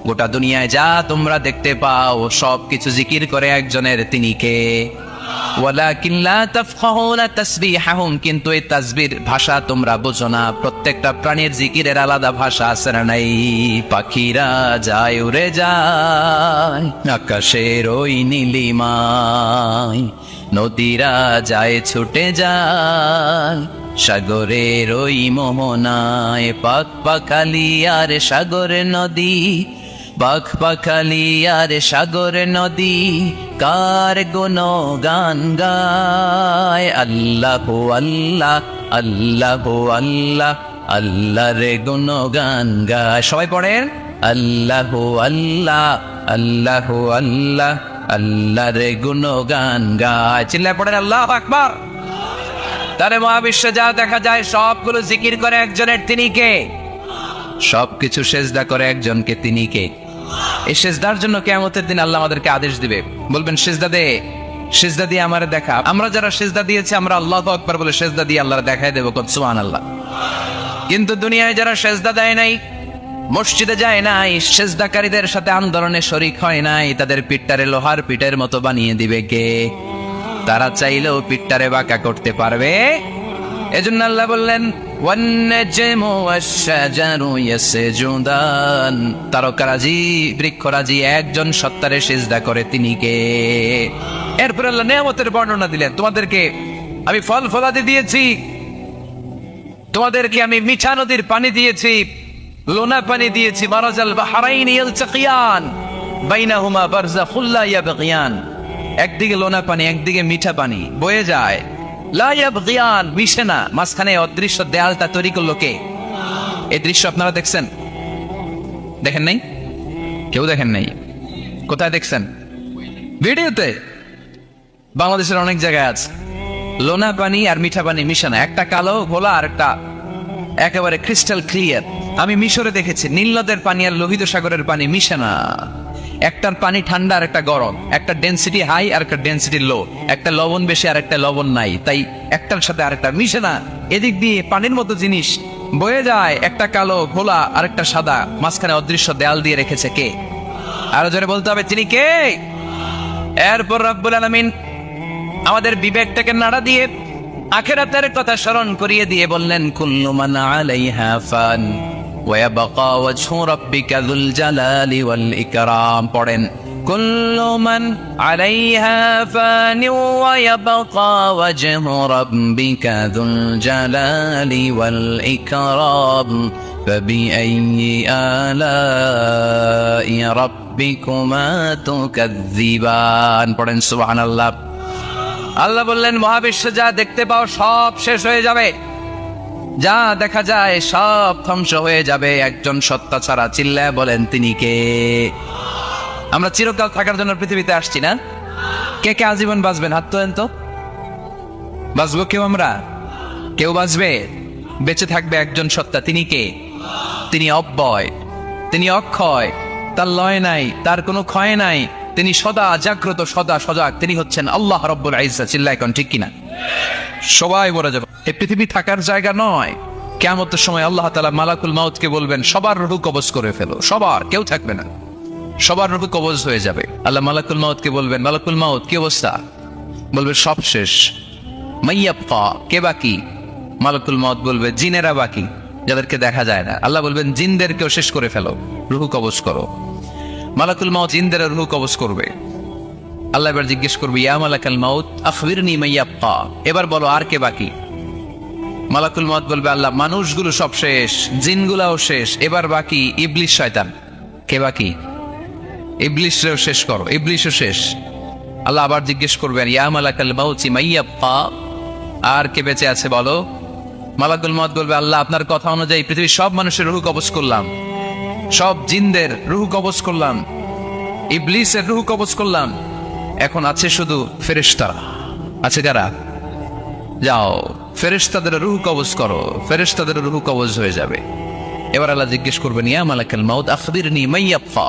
গোটা দুনিয়ায় যা তোমরা দেখতে পাও সবকিছু জিকির করে একজনের, তিনি কে? ওয়ালাকিন লা তাফকাহুনা তাসবিহাহুম, কিন্তু এই তাসবির ভাষা তোমরা বোঝো না। প্রত্যেকটা প্রাণীর জিকিরের আলাদা ভাষা আছে না নাই? পাখিরা যায় উড়ে যায় আকাশের ওই নীলিমায়, নদীরা যায় ছুটে যায় সাগরের ওই মোহনায়, পাক পাখালি আর সাগর নদী, পাখ পাখালি আর সাগর নদী কার গুণগান গায়। আল্লাহ আল্লাহ আল্লাহ আল্লাহ আল্লাহ রে গুণগান গায়। সবাই পড়েন আল্লাহ আল্লাহ আল্লাহ আল্লাহ আল্লাহ রে গুণগান গায়। চিল্লায় পড়েন আল্লাহু আকবার। তারে মহাবিশ্বে যা দেখা যায় সবগুলো জিকির করে একজনের, তিনি কে? সবকিছু সেজদা করে একজনকে, তিনি কে? এই সেজদার জন্য কিয়ামতের দিন আল্লাহ আমাদেরকে আদেশ দিবে, বলবেন সেজদা দে, সেজদা দিয়ে আমারে দেখা। আমরা যারা সেজদা দিয়েছি আমরা আল্লাহু আকবার বলে সেজদা দিয়ে আল্লাহর দেখায় দেবো, সুবহানাল্লাহ। কিন্তু দুনিয়ায় যারা সেজদা দেয় নাই, মসজিদে যায় নাই, সেজদাকারীদের সাথে আন্দোলনে শরীক হয় নাই, তাদের পিঠটারে লোহার পিঠের মতো বানিয়ে দিবে কে? তারা চাইলেও পিঠটারে বাঁকা করতে পারবে? এজন্য আল্লাহ বললেন ওয়ান্নাজমু ওয়াশ-শাজারু ইয়াসজুদান, তারকারাজি বৃক্ষরাজি একজন সত্তারে সিজদা করে, তিনি কে? এরপর আল্লাহ নিয়ামতের বর্ণনা দিলেন, তোমাদেরকে আমি ফল ফলাদি দিয়েছি, তোমাদেরকে আমি মিঠা নদীর পানি দিয়েছি, লোনা পানি দিয়েছি, মারাজাল বাহরাইন ইয়ালতাকিয়ান বাইনাহুমা বারযাখুল লা ইয়াবগিয়ান, একদিকে লোনা পানি একদিকে মিঠা পানি বয়ে যায়, লা ইয়াবগিয়ান মিশে না, মাঝখানে অদৃশ্য দেয়ালটা তৈরি করলো কে? এই দৃশ্য আপনারা দেখছেন? দেখেন নাই? কেউ দেখেন নাই? কোথায় দেখছেন? ভিডিওতে। বাংলাদেশের অনেক জায়গায় আছে লোনা পানি আর মিঠা পানি মিশে না, একটা কালো ঘোলা আর একটা একেবারে ক্রিস্টাল ক্লিয়ার। আমি মিশরে দেখেছি নীল নদের পানি আর লোহিত সাগরের পানি মিশে না, একটার পানি ঠান্ডা আর একটা গরম, একটা ডেনসিটি হাই আর একটা ডেনসিটি লো, একটা লবণ বেশি আর একটা লবণ নাই, তাই একটার সাথে আরেকটা মিশে না। এদিক দিয়ে পানির মতো জিনিস বয়ে যায়, একটা কালো ঘোলা আর একটা সাদা, মাঝখানে অদৃশ্য দেয়াল দিয়ে রেখেছে কে? আরো জোরে বলতে হবে, তিনি কে? এরপর রব্বুল আলামিন আমাদের বিবেকটাকে নাড়া দিয়ে আখিরাতের কথা স্মরণ করিয়ে দিয়ে বললেন কুল্লু মান আলাইহা ফান ওয়া ইয়াবকা ওয়াজহু রাব্বিকা যুল জালালি ওয়াল ইকরাম। পড়েন কুল্লু মান আলাইহা ফান ওয়া ইয়াবকা ওয়াজহু রাব্বিকা যুল জালালি ওয়াল ইকরাম ফাবিআইয়ি আলাই রাব্বিকুমা তুকাযযিবান। পড়েন সুবহানাল্লাহ। আল্লাহ বললেন মহাবিশ্বে যা দেখতে পাও সব শেষ হয়ে যাবে, যা দেখা যায় সব ধ্বংস হয়ে যাবে একজন সত্তা ছাড়া। চিল্লায় বলেন তিনি কে? আমরা চিরকাল থাকার জন্য পৃথিবীতে আসছি না? কে কে আজীবন বাঁচবেন? হাত তোলেন তো। বাঁচবো কেউ? আমরা কেউ বাঁচবে? বেঁচে থাকবে একজন সত্তা, তিনি কে? তিনি অব্যয়, তিনি অক্ষয়, তার লয় নাই, তার কোনো ক্ষয় নাই, তিনি সদা জাগ্রত, সদা সজাগ, তিনি হচ্ছেন আল্লাহ রব্বুল ইজ্জত। চিল্লায় কোন ঠিক কিনা? সবাই মরে যাবে, এই পৃথিবী থাকার জায়গা নয়। কিয়ামতের সময় আল্লাহ তাআলা মালাকুল মাউতকে বলবেন সবার রূহ কবজ করে ফেলো, সবার, কেউ থাকবে না, সবার রূহ কবজ হয়ে যাবে। আল্লাহ মালাকুল মাউতকে বলবেন মালাকুল মাউত কি অবস্থা? বলবে সব শেষ। মাইয়াবকা, কে বাকি? মালাকুল মাউত বলবে জিনেরা বাকি, যাদেরকে দেখা যায় না। আল্লাহ বলবেন জিনদেরকেও শেষ করে ফেলো, রূহ কবজ করো। মালাকুল মাউত জিনদের রূহ কবজ করবে। আল্লাহ এবার জিজ্ঞেস করবে ইয়া মালাকাল মাউত আখবিরনি মাইয়াবকা, এবার বলো আর কে বাকি? মালাকুল মাউত বলবে আল্লাহ মানুষগুলো সব শেষ, জিনগুলাও শেষ, এবার বাকি ইবলিস শয়তান। কে বাকি? ইবলিসও শেষ করো, ইবলিসও শেষ। আল্লাহ আবার জিজ্ঞেস করবেন ইয়া মালাকাল মাউত মাইয়াবকা, আর কে বেঁচে আছে বলো? মালাকুল মাউত বলবে আল্লাহ আপনার কথা অনুযায়ী পৃথিবীর সব মানুষের রূহ কবজ করলাম, সব জিনদের রূহ কবজ করলাম, ইবলিসের রূহ কবজ করলাম, এখন আছে শুধু ফেরেশতা। আছে কারা? যাও ফেরেশতাদের রূহ কবজ করো, ফেরেশতাদের রূহ কবজ হয়ে যাবে। এবার আল্লাহ জিজ্ঞেস করবেন ইয়া মালাকাল মাউত আখবিরনি মাইয়াবকা।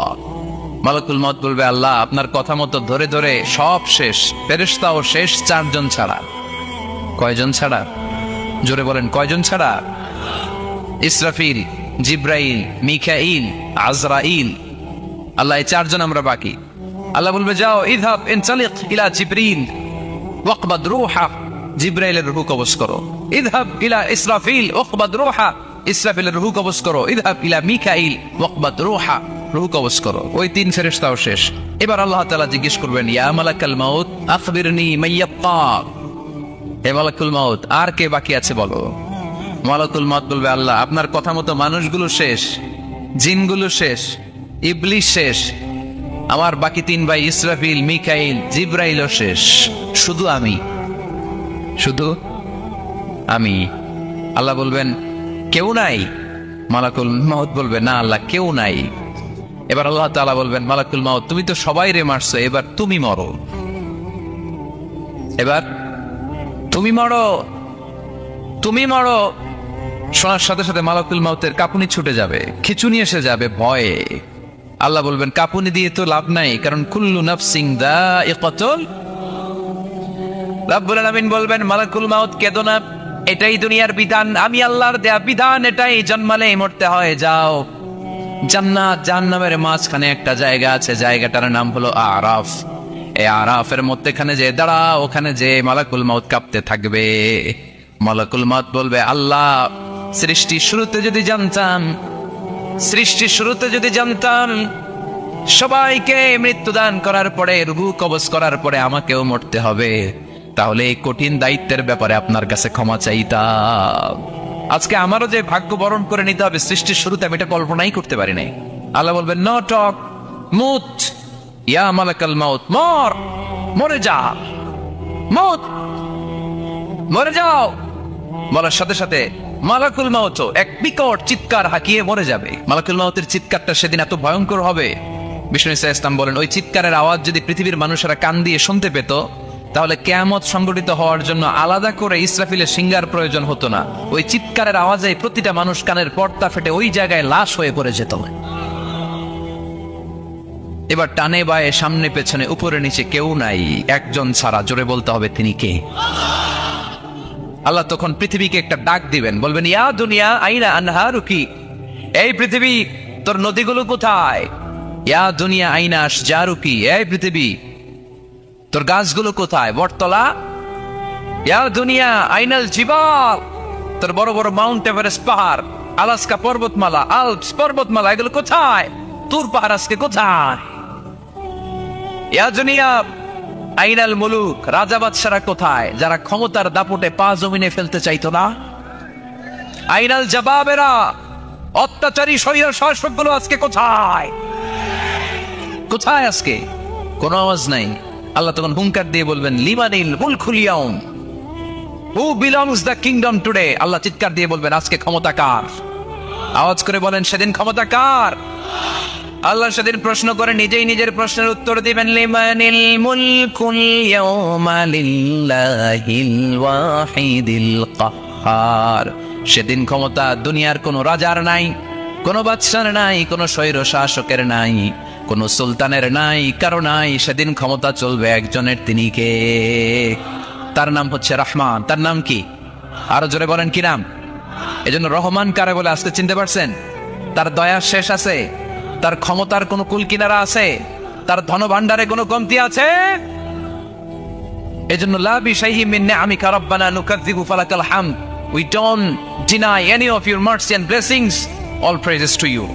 মালাকুল মাউত বলবে আল্লাহ আপনার কথা মতো ধরে ধরে সব শেষ, ফেরেশতাও শেষ, চারজন ছাড়া। কয়জন ছাড়া? জোরে বলেন, কয়জন ছাড়া? ইসরাফিল, জিব্রাইল, মিকাইল, আজরাইল। আল্লাহ, এই চারজন আমরা বাকি। আল্লাহ বলবে, যাও ইযহাব ইনতালিক ইলা জিবরিল ওয়াকবাদ রূহা, জিব্রাইলের রূহ কবজ করো। ইযহাব ইলা ইসরাফিল ওয়াকবাদ রূহা, ইসরাফিলের রূহ কবজ করো। ইযহাব ইলা মিকাইল ওয়াকবাদ রূহা, রূহ কবজ করো। ওই তিন ফেরেশতাও শেষ। এবার আল্লাহ তাআলা জিজ্ঞেস করবেন, ইয়া মালাকাল মাউত আখবিরনি মাইয়াবকা, হে মালাকুল মাউত, আর কে বাকি আছে বলো। মালাকুল মাউত বলবে, আল্লাহ আপনার কথা মতো মানুষগুলো শেষ, জিনগুলো শেষ, ইবলিস শেষ, আমার বাকি তিন ভাই ইসরাফিল, মিকাইল, জিব্রাইলও শেষ, শুধু আমি, শুধু আমি। আল্লাহ বলবেন, কেউ নাই? মালাকুল মাউত বলবে, না আল্লাহ, কেউ নাই। এবার আল্লাহ তাআলা বলবেন, মালাকুল মাউত তুমি তো সবাই রে মারছো, এবার তুমি মরো, এবার তুমি মরো, তুমি মরো। শোনার সাথে সাথে মালাকুল মাউতের কাঁপুনি ছুটে যাবে, খিঁচুনি এসে যাবে ভয়ে। আল্লাহ বলবেন, কাঁপুনি দিয়ে তো লাভ নাই, কারণ কুল্লু নাফসিন যায়িকাতুল। রব্বুল আলামিন বলবেন, মালাকুল মাউত কেঁদো না, এটাই দুনিয়ার বিধান, আমি আল্লাহর দেয়া বিধান, এটাই, জন্মালেই মরতে হয়। যাও, জান্নাত জাহান্নামের মাঝখানে একটা জায়গা আছে, জায়গাটার নাম হলো আরাফ। এই আরাফের মধ্যখানে যে দাঁড়া, ওখানে যে মালাকুল মাউত কাঁপতে থাকবে। মালাকুল মাউত বলবে, আল্লাহ সৃষ্টির শুরুতে যদি জানতাম, সৃষ্টির শুরুতে যদি জানতাম সবাইকে মৃত্যুদান করার পরে, রূহ কবজ করার পরে আমাকেও মরতে হবে, তাহলে এই কঠিন দায়িত্বের ব্যাপারে আপনার কাছে ক্ষমা চাইতাম। আজকে আমারও যে ভাগ্য বরণ করে নিতে হবে সৃষ্টির শুরুতে, আমি এটা কল্পনাই করতে পারি নাই। আল্লাহ বলবেন, নো টক, মুত ইয়া মালাকাল মাউত, মর, মরে যা, মুত, মরে যাও। বলার সাথে সাথে মালাকুল মাউত এক বিকট চিৎকার হাঁকিয়ে মরে যাবে। মালাকুল মাউতের চিৎকারটা সেদিন এত ভয়ঙ্কর হবে, বিষ্ণু ঈসা ইসলাম বলেন, ওই চিৎকারের আওয়াজ যদি পৃথিবীর মানুষেরা কান দিয়ে শুনতে পেত, তাহলে কিয়ামত সংগঠিত হওয়ার জন্য আলাদা করে ইসরাফিলের সিঙ্গার প্রয়োজন হতো না। ওই চিৎকারের আওয়াজে প্রতিটা মানুষ কানের পর্দা ফেটে ওই জায়গায় লাশ হয়ে পড়ে যেত। এবার টানে বায়ে, সামনে পেছনে, উপরে নিচে কেউ নাই, একজন ছাড়া। জোরে বলতে হবে, তিনি কে? আল্লাহ তখন পৃথিবীকে একটা ডাক দিবেন, বলবেন, ইয়া দুনিয়া আইনা আনহারুকি, এই পৃথিবী তোর নদীগুলো কোথায়? ইয়া দুনিয়া আইনা আশজারুকি, এই পৃথিবী তোর গাছগুলো কোথায়? বটতলা। ইয়া দুনিয়া আইনাল জিবাল, তোর বড় বড় মাউন্ট এভারেস্ট পাহাড়, আলাস্কা পর্বতমালা, আল্পস পর্বতমালা, এগুলো কোথায়? তুর পাহাড় আজকে কোথায়? ইয়া দুনিয়া আইনাল মুলুক, রাজা বাদশারা কোথায়, যারা ক্ষমতার দাপটে পা জমিনে ফেলতে চাইতো না? আইনাল জাবাবেরা, অত্যাচারী শরীর শাসকগুলো আজকে কোথায়? কোথায় আজকে? কোনো আওয়াজ নাই। আল্লাহ তখন হুঙ্কার দিয়ে বলবেন, লিমানিল মুলকুল ইয়াউম, who belongs the kingdom today. Allah চিৎকার দিয়ে বলবেন, আজকে ক্ষমতা কার? আওয়াজ করে বলেন, সেদিন ক্ষমতা কার? আল্লাহ সেদিন প্রশ্ন করে নিজেই নিজের প্রশ্নের উত্তর দিবেন, লিমানিল মুলকুল ইয়াউমা লিল্লাহিল ওয়াহিদিল কাহ্হার। সেদিন ক্ষমতা দুনিয়ার কোনো রাজার নাই, কোনো বাদশার নাই, কোনো স্বৈর শাসকের নাই, কোনো সুলতানের নাই, কারো নাই। সেদিন ক্ষমতা চলবে একজনের, তিনি কে? তার নাম হচ্ছে রহমান। তার নাম কি? আরো জোরে বলেন, কি নাম? এজন্য রহমান কারে বলে আজকে চিনতে পারছেন? তার দয়ার শেষ আছে? তার ক্ষমতার কোনো কুল কিনারা আছে? তার ধন ভান্ডারে কোনো কমতি আছে? এজন্য লা বিশাইহি মিন নিআমিকা রাব্বানা নুকাযযিবু ফালাকাল হামদ, we don't deny any of your mercy and blessings, all praises to you.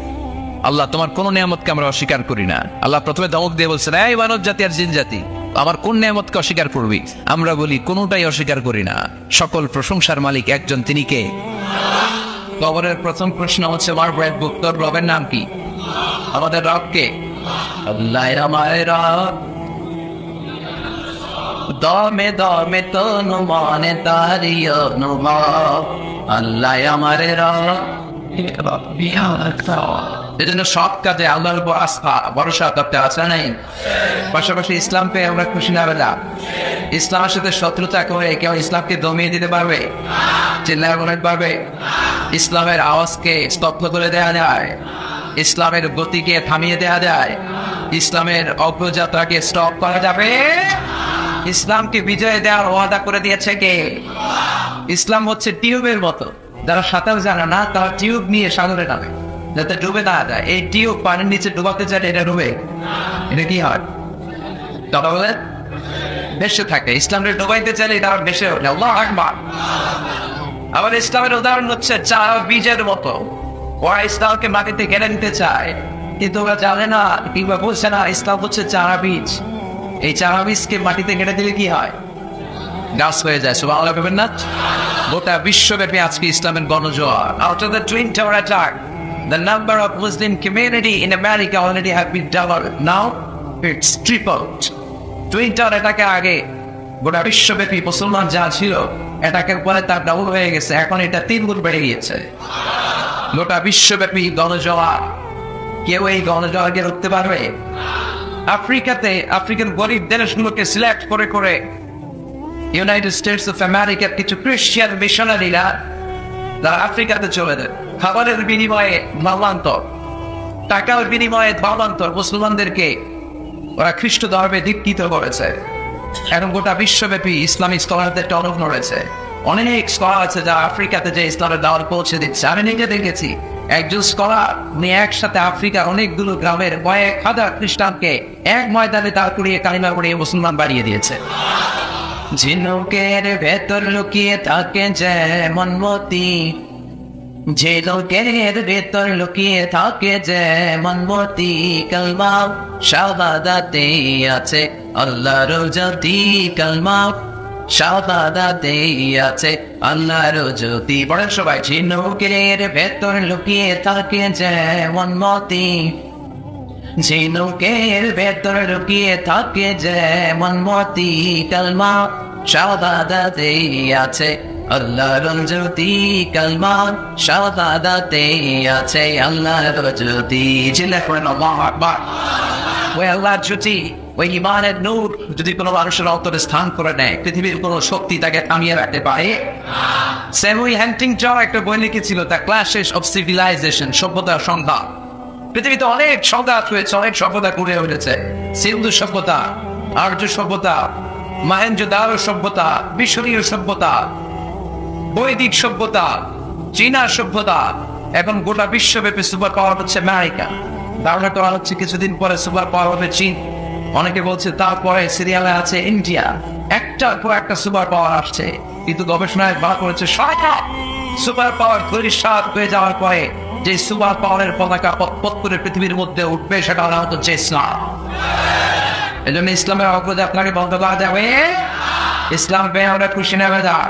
Allah, তোমার কোন নিয়ামতকে আমরা অস্বীকার করি না। আল্লাহ প্রথমে ধমক দিয়ে বলছেন, এই মানব জাতি আর জিন জাতি, আমার কোন নিয়ামতকে অস্বীকার করবি? আমরা বলি, কোনটাই অস্বীকার করি না। সকল প্রশংসার মালিক একজন, তিনি কে? কবরের প্রথম প্রশ্ন হচ্ছে, মারব্রেড বুক, তোর রবের নাম কি? আমাদের রব কে? আল্লাহ আমার রব, দমে দমে তনু মনে তারি অনুভব, আল্লাহ আমার রব। এজন্য সব কাজে আল্লাহর উপর আস্থা ভরসা করতে আছে নাই? পাশাপাশি ইসলাম পেয়ে আমরা খুশি না বেলা? ইসলামের সাথে শত্রুতা করে কেউ ইসলামকে দমিয়ে দিতে পারবে? চিল্লায় বলতে পারবে? ইসলামের আওয়াজকে স্তব্ধ করে দেওয়া যায়? ইসলামের গতিকে থামিয়ে দেওয়া যায়? ইসলামের অগ্রযাত্রাকে স্টপ করা যাবে? ইসলামকে বিজয় দেওয়ার ওয়াদা করে দিয়েছে কে? ইসলাম হচ্ছে টিউবের মতো, যারা সাঁতার জানে না তারা টিউব নিয়ে সাগরে নামে যাতে ডুবে না যায়। এই টিউব পানির নিচে ডুবাতে চাইলে এটা ডুবে, এটা কি হয়? তবে বলে ভেসে থাকে। ইসলামের ডুবাইতে চাইলে তারা ভেসে ওঠে। আল্লাহু আকবার। আবার ইসলামের উদাহরণ হচ্ছে চারা বীজের মতো। ওরা ইসলামকে মাটিতে গেড়ে নিতে চায়, কিন্তু ওরা জানে না কিংবা বলছে না ইসলাম হচ্ছে চারা বীজ। এই চারা বীজকে মাটিতে গেড়ে দিলে কি হয়? গাছ হয়ে যায়। সুবহানাল্লাহ বলবেন না? গোটা বিশ্বব্যাপী আজকে ইসলামের গণজোয়ার। After the Twin Tower attack, the number of Muslim community in America already have been doubled. Now it's tripled. Twin Tower attack-এর আগে গোটা বিশ্বব্যাপী মুসলমান যা ছিল, এটাকের পরে তার ডাবল হয়ে গেছে, এখন এটা 3 গুণ বেড়ে গিয়েছে। গোটা বিশ্বব্যাপী গণজোয়ার। কেউ এই গণজোয়ারকে রুখতে পারবে? আফ্রিকাতে আফ্রিকান গরিব দেশগুলোকে সিলেক্ট করে করে ইউনাইটেড স্টেটস অফ আমেরিকার কিছু খ্রিস্টান মিশনারিরা তারা আফ্রিকাতে চলে যায়। খাবারের বিনিময়ে ধর্মান্তর, টাকার বিনিময়ে ধর্মান্তর, মুসলমানদেরকে ওরা খ্রিস্ট ধর্মে দীক্ষিত করেছে। এখন গোটা বিশ্বব্যাপী ইসলামিক স্কলারদের টনক নড়েছে। অনেক স্কলার আছে যা আফ্রিকাতে যে ইসলামের দাওয়াত পৌঁছে দিচ্ছে। আমি নিজে দেখেছি একজন স্কলার উনি একসাথে আফ্রিকার অনেকগুলো গ্রামের কয়েক হাজার খ্রিস্টানকে এক ময়দানে দাঁড় করিয়ে কালিমা পড়িয়ে মুসলমান বাড়িয়ে দিয়েছে। ঝিনুকের ভেতর লুকিয়ে থাকে যেমন মতি, ঝিনুকের ভেতর লুকিয়ে থাকে যেমন মতি, কালমা শাহাদাতে আছে আল্লাহর জ্যোতি, কালমা শাহাদাতে আছে আল্লাহর জ্যোতি। পড়েন সবাই। ঝিনুকের ভেতর লুকিয়ে থাকে যেমন মতি, ঝিনুকের ভেতর লুকিয়ে থাকে যেমন মতি, কালমা শাহাদাতে আছে আল্লাহর জ্যোতি, কালমা শাহাদাতে আছে আল্লাহর জ্যোতি। চিল্লায় পড়েন আল্লাহু আকবার। ওই আল্লাহর জ্যোতি, ওই ইমানের নূর যদি কোনো মানুষের অন্তরে স্থান করে নেয়, পৃথিবীর কোনো শক্তি তাকে থামিয়ে রাখতে পারে? স্যামুয়েল হ্যান্টিংটন একটা বই লিখেছিল, দ্য ক্ল্যাশেস অফ সিভিলাইজেশন, সভ্যতার সংঘাত। পৃথিবীতে অনেক সংঘাত হয়েছে, অনেক সভ্যতা গড়ে উঠেছে। সিন্ধু সভ্যতা, আর্য সভ্যতা, মহেঞ্জোদারো সভ্যতা, মিশরীয় সভ্যতা, বৈদিক সভ্যতা, চীনা সভ্যতা। এখন গোটা বিশ্বব্যাপী সুপার পাওয়ার হচ্ছে আমেরিকা। ধারণা করা হচ্ছে কিছুদিন পরে সুপার পাওয়ার হবে চীন। অনেকে বলছে তারপরে সিরিয়ালে আছে ইন্ডিয়া। একটার পর একটা সুপার পাওয়ার আসছে, কিন্তু গবেষণায় বার করেছে সুপার পাওয়ার পরিষ্কার হয়ে যাওয়ার পরে যে সুপার পাওয়ারের পতাকা পথ করে পৃথিবীর মধ্যে উঠবে সেটা হচ্ছে ইসলাম। এই জন্য ইসলামের অগ্রজ আপনাকে বলতে পারা যাবে, ইসলাম পেয়ে আমরা খুশি নেবে যাক,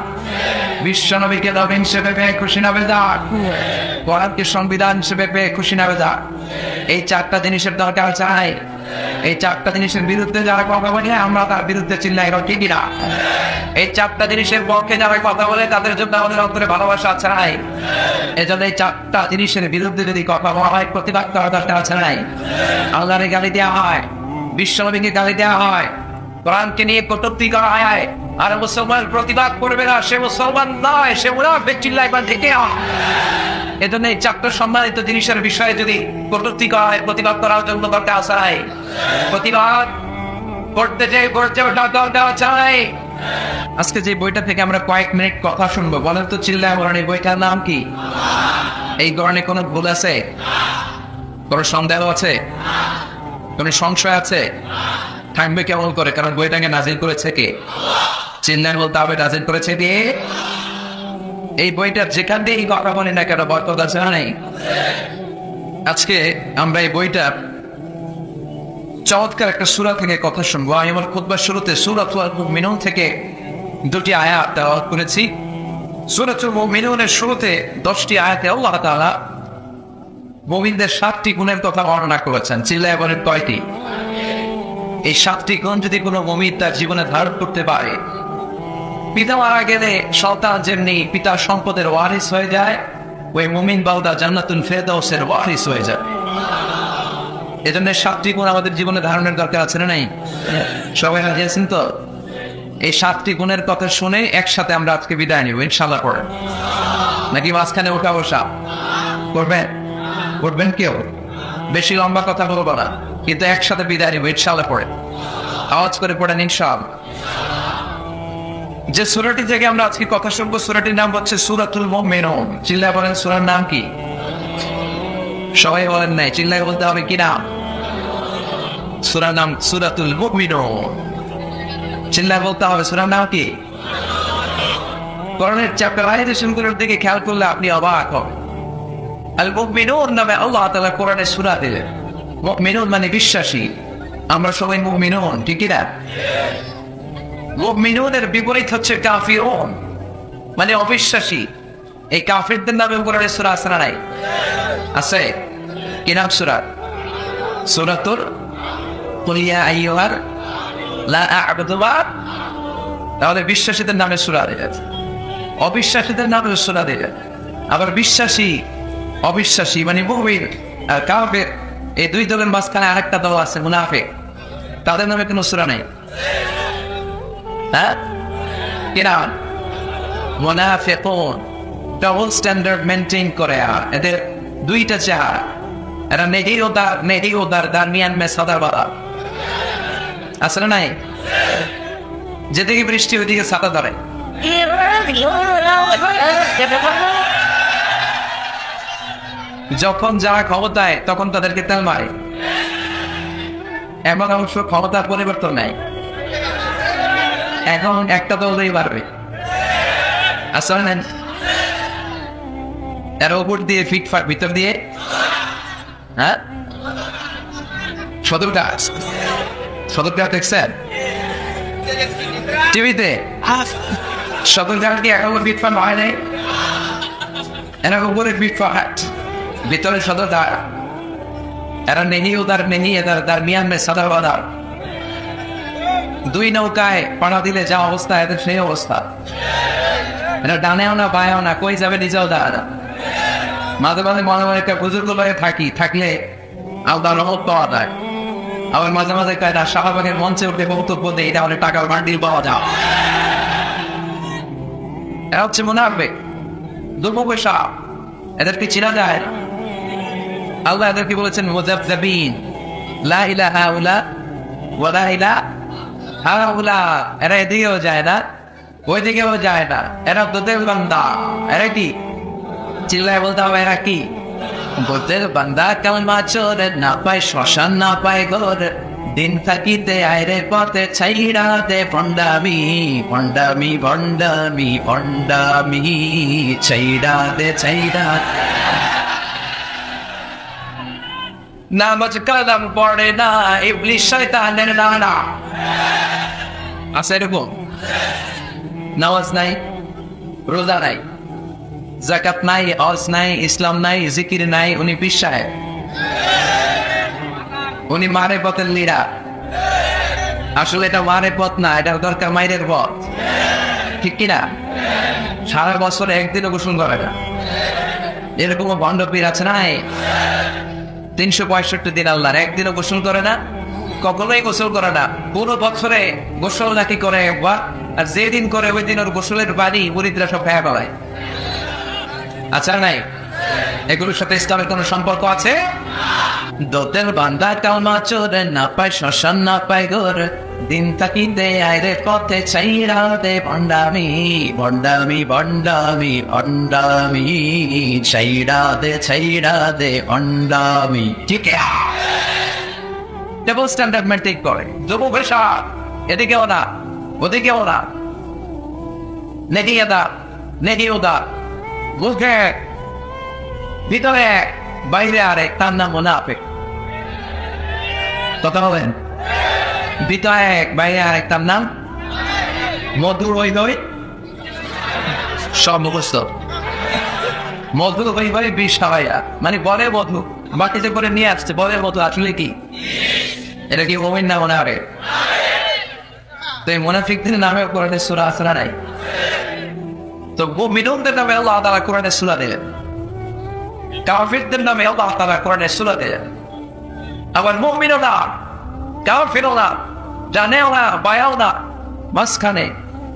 বিশ্ব নবীকে নবী হিসেবে পেয়ে খুশি নেবে যাক, কোরআনকে সংবিধান হিসেবে পেয়ে খুশি নেবে যাক। এই 4টা জিনিসের দরকার চাই। এই 4টা জিনিসের বিরুদ্ধে যারা কথা বলে আমরা তার বিরুদ্ধে চিল্লাই, ঠিক না? এই 4টা জিনিসের পক্ষে যারা কথা বলে তাদের জন্য আমাদের অন্তরে ভালোবাসা চাই। এই জন্য এই 4টা জিনিসের বিরুদ্ধে যদি কথা বলা হয়, প্রতিবাদ করা দরকার চাই। আল্লাহরে গালি দেওয়া হয়, বিশ্বনবীকে গালি দেওয়া হয়, কোরআনকে নিয়ে কটূক্তি করা হয়, আর মুসলমান প্রতিবাদ করবে না, সে মুসলমান নয়, সে মুনাফিক, চিল্লাই বা ঢেকে হয়। এজন্য এই 4টা সম্মানিত জিনিসের বিষয়ে যদি কটূক্তি করা হয়, প্রতিবাদ করার জন্য দরকার চাই। প্রতিবাদ করতে চাই, করতে দরকার চাই। আজকে যে বইটা থেকে আমরা কয়েক মিনিট কথা শুনবো, বলেন তো চিল্লায় বলেন এই বইটার নাম কি? এই ধরনে কোনো ভুল আছে? কোনো সন্দেহ আছে? কোনো সংশয় আছে? থাকবে কেমন করে? কারণ বইটাকে নাজিল করেছে কে? চিল্লায় বলতে হবে নাজিল করেছে কে? এই বইটা যেখান দিয়ে কথা বলি না কেন বরকত আছে না নেই? আজকে আমরা এই বইটা চমৎকার একটা সূরা থেকে কথা শুনবো। আমি আমার খুতবার শুরুতে সূরাতুল মুমিনুন থেকে 2টি আয়াত তেলাওয়াত করেছি। সূরাতুল মুমিনুনের শুরুতে 10টি আয়াতে আল্লাহ তাআলা মুমিনদের 7টি গুণের কথা বর্ণনা করেছেন। চিল্লায় বলেন কয়টি? এই 7টি গুণ যদি কোনো মুমিন তার জীবনে ধারণ করতে পারে, পিতা মারা গেলে সন্তান যেমনি পিতার সম্পদের ওয়ারিস হয়ে যায়, ওই মুমিন বান্দা জান্নাতুল ফেরদাউসের ওয়ারিস হয়ে যায়। এজন্য 7টি গুণ আমাদের জীবনে ধারণের দরকার আছে না নাই? সবাই রাজি আছেন তো? এই 7টি গুণের কথা শুনে একসাথে আমরা আজকে বিদায় নিব ইনশাআল্লাহ। পড়ে নাকি মাঝখানে ওঠা বসা করবেন? করবেন কেউ? বেশি লম্বা কথা বলবো না, কিন্তু একসাথে বিদায় নিব ইনশাআল্লাহ। পড়ে আওয়াজ করে পড়েন ইনশাআল্লাহ। যে সূরাটি থেকে আমরা আজকে কথা শুনবো, সূরাটির নাম হচ্ছে সূরাতুল মুমিনুন। চিল্লায় বলেন সূরার নাম কি? সবাই বলেন নাই, চিল্লায় বলতে হবে কি নাম? সূরার নাম সূরাতুল মুমিনুন। চিল্লায় বলতে হবে সূরার নাম কি? কোরআনের চ্যাপ্টার আয়াতের দিকে খেয়াল করলে আপনি অবাক হবেন। আল মুমিনুন নামে আল্লাহ তাআলা কোরআনে সূরা দিলেন। মুমিনুন মানে বিশ্বাসী। আমরা সবাই মুমিনুন, ঠিক কি না? মুমিনুনের বিপরীত হচ্ছে কাফিরুন, মানে অবিশ্বাসী। এই কাফিরদের নামে কোরআনে সূরা আছে না নাই? আছে। কি নাম সূরা? সূরাতুল কুল ইয়া আইয়ুহার লা আ'বুদু মা। তাহলে বিশ্বাসীদের নামে সূরা দিলেন, অবিশ্বাসীদের নামে সূরা দিলেন। আবার বিশ্বাসী অবিশ্বাসী মানে মুমিন আর কাফির, এই দুই দলের মাঝখানে আরেকটা দল আছে মুনাফিক, তাদের নামে কোনো সূরা নেই। হ্যাঁ, কি নাম? মুনাফিকুন। ডাবল স্ট্যান্ডার্ড মেনটেন করে। এদের দুইটা চেহারা, এরা নেহি উদার দারমিয়ান মে সাদাবাদা। আসলে নাই, যেদিকে বৃষ্টি ওইদিকে ছাতা ধরে। যখন যারা ক্ষমতায় তখন তাদেরকে তেল মারে। এমন অবশ্য ক্ষমতার পরিবর্তন নাই, এখন একটা দলই পারবে। আসলে এর উপর দিয়ে ফিটফাট ভিতর দিয়ে, হ্যাঁ, সদরটা দেখছেন টিভিতে? সদরটা কি এখন ফিটফাট হয় নাই? এরা উপরে ফিটফাট, ভিতরে সদরটা। এরা নেহি উদার নেহি এদার দারমিয়ান মে সাদাবাদার। দুই নৌকায় পাড়া দিলে যা অবস্থা, এদের সেই অবস্থা। এটা ডানেও না বায়েও না, কই যাবে নিজেও দাঁড়া। মাঝে মাঝে মনে মনে একটা বুজুর্গ লয়ে থাকলে আল্লাহর রহমত পাওয়া যায়। আবার মাঝে মাঝে কয় না, শাহবাগের মঞ্চে উঠে বক্তব্য দেয়, এটা অনেক টাকার বান্ডিল পাওয়া যায়। এরা হচ্ছে মুনাফিক, দুর্মুখশা। এদেরকে চেনা যায় না। আল্লাহ এদেরকে বলেছেন মুযাবযাবিন, লা ইলাহা ইল্লা ওয়া লা ইলাহা হাউলা। এরা এদিকেও যায় না, ওইদিকেও যায় না। এরা দুধের বান্দা। এরা কি? চিল্লায় বলতে হবে এরা কি? দুধের বান্দা। কেমন মাছর না পায় শ্মশান, না পায় ঘর, দিন থাকিতে আয়রে পথে ছাইড়া দে ভণ্ডামি ভণ্ডামি ভণ্ডামি ভণ্ডামি, ছাইড়া দে ছাইড়া। নামাজ কালাম পড়ে না, ইবলিস শয়তানের নানা। আছে এরকম? নামাজ নাই, রোজা নাই, যাকাত নাই, হজ নাই, ইসলাম নাই, জিকির নাই। উনি পীর সাহেব, উনি মারে পথের লিডা। আসলে এটা মারে পথ না, এটা দরকার মায়ের পথ, ঠিক কিনা? সারা বছরে একদিনও গোসল করে না, এরকম ভণ্ড পীর আছে নাই? 365 দিন আল্লাহর, একদিনও গোসল করে না, কখনোই গোসল করে না। পুরো বছরে গোসল নাকি করে একবার, আর যেদিন করে ওই দিন ওর গোসলের বাড়ি মুরিদরা সব ভেয়া পালায়। আচ্ছা নাই? এগুলোর সাথে ইসলামের কোন সম্পর্ক আছে? দোতের বান্দা কালমা চোরে, না পায় শ্মশান, না পায় ঘর, দিন থাকিতে আইরে পথে ছাইড়া দে ভণ্ডামি ভণ্ডামি ভণ্ডামি ভণ্ডামি, ছাইড়া দে ভণ্ডামি। ঠিক আছে, ডাবল স্ট্যান্ডার্ড মেনটেন করে। যুব পেশা, এদিকেও না ওদিকেও না, নেহি এদার নেহি উদার। মুখে ভিতরে বাইরে আরেক, তার নাম মুনাফিক। কথা বলেন, ভিতরে এক বাইরে আরেক, তার নাম মধু। হই হই সব মুখস্থ। মধু হই হই বিষ খাওয়াইয়া, মানে বলে মধু, বাটিতে করে নিয়ে আসছে, বলে মধু। আসলে কি এটা? কি মুমিন না মুনাফিক? তো এই মুনাফিকদের নামে কোরআনে সূরা আছে না নাই? তো মুমিনদের নামে আল্লাহ তাআলা কোরআনে সূরা দিলেন, কাফিরদের নামে আল্লাহ তাআলা কোরআনে সূরা দিলেন। আবার মুমিনও না, কাফিরও না, জানেও না, বায়াও না, মাঝখানে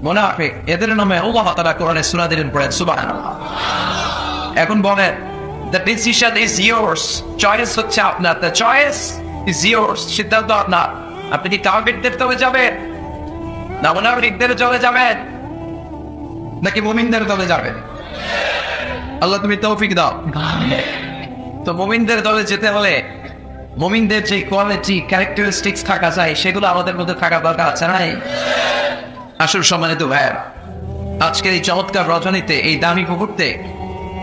মুনাফিক, এদের নামে আল্লাহ তাআলা কোরআনে সূরা দিলেন। পড়েন সুবহানাল্লাহ। এখন বলেন, the decision is yours, choice হচ্ছে আপনার, the choice is yours, সিদ্ধান্ত আপনার। আপনি কি কাফিরদের তবে যাবেন না মুনাফিকদের চলে যাবেন নাকি মুমিনদের দলে যাবেন? আল্লাহ তুমি তৌফিক দাও। তো মুমিনদের দলে যেতে হলে মুমিনদের যে কোয়ালিটি ক্যারেক্টারিস্টিক্স থাকা চাই সেগুলো আমাদের মধ্যে থাকা দরকার আছে নাই? আসল সম্মানিত ভাইয়ের, আজকের এই চমৎকার রজনীতে, এই দামি মুহূর্তে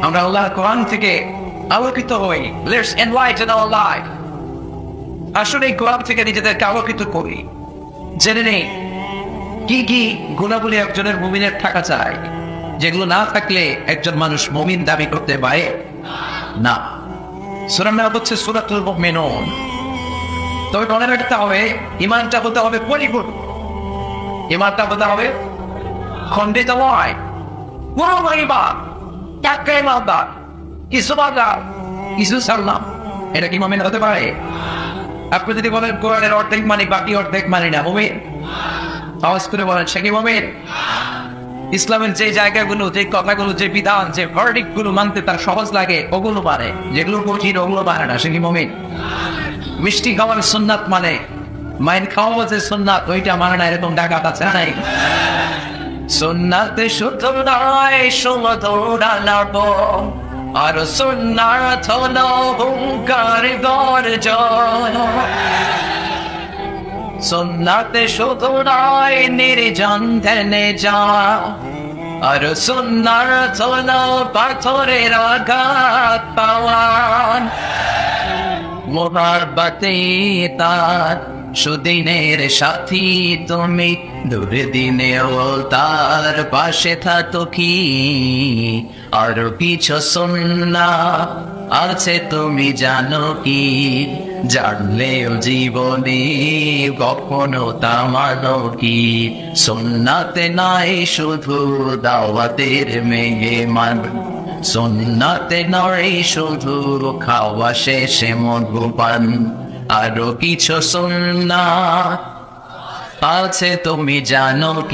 আমরা আল্লাহর কোরআন থেকে আলোকিত হই। Let's enlighten our life. আসলে এই কোরআন থেকে নিজেদেরকে আলোকিত করি, জেনে নেই কি কি গুণাবলী একজনের মুমিনের থাকা চাই, যেগুলো না থাকলে একজন মানুষ মুমিন দাবি করতে পারে না। সূরার নাম হচ্ছে সূরাতুল মুমিনুন। তবে মনে রাখতে হবে, ঈমানটা হতে হবে পরিপূর্ণ, ঈমানটা হতে হবে খণ্ডিত নয়। পুরো ঈমান, টাটকা ঈমানদার, কিছু বাদা কিছু সারলাম, এটা কি মুমিন হতে পারে? আপনি যদি বলেন কোরআনের অর্ধেক মানি, বাকি অর্ধেক মানি না, মুমিন? আওয়াজ করে বলেন, সে কি মুমিন? ইসলামের যে জায়গাগুলো, যে কথাগুলো, যে বিধান, যে ভার্ডিক্ট গুলো মানতে তার সহজ লাগে ওগুলো মানে, যেগুলো কঠিন ওগুলো মানে না, সে কি মুমিন? মিষ্টি খাওয়ার সুন্নাত মানে, মাইন খাওয়া যে সুন্নাত ওইটা মানে না, এরকম ডাকাত আছে নাই? সুন্নাতে শুধু নয় সমদৌড়ালাব, আর সুন্নাত হলো হুঙ্কার গর্জন। সুন্নাতে শুধু নয় নির্জন ধ্যানে যা, আর সুন্নাত হলো পাথরের আঘাত পাওয়ান। মোহাব্বতে তার সুদিনের সাথী তুমি, দুর্দিনেও তার পাশে থাকো কি? আর কিছু সুন্নাত আছে তুমি জানো কি? জানলেও জীবনে কখনো তা মানো কি? সুন্নাতে নাই শুধু দাওয়াতের মেহমান, সুন্নাতে নয় শুধু খাওয়া শেষে মধুপান। আরো কিছু সুন্নাত আছে তুমি জানো কি?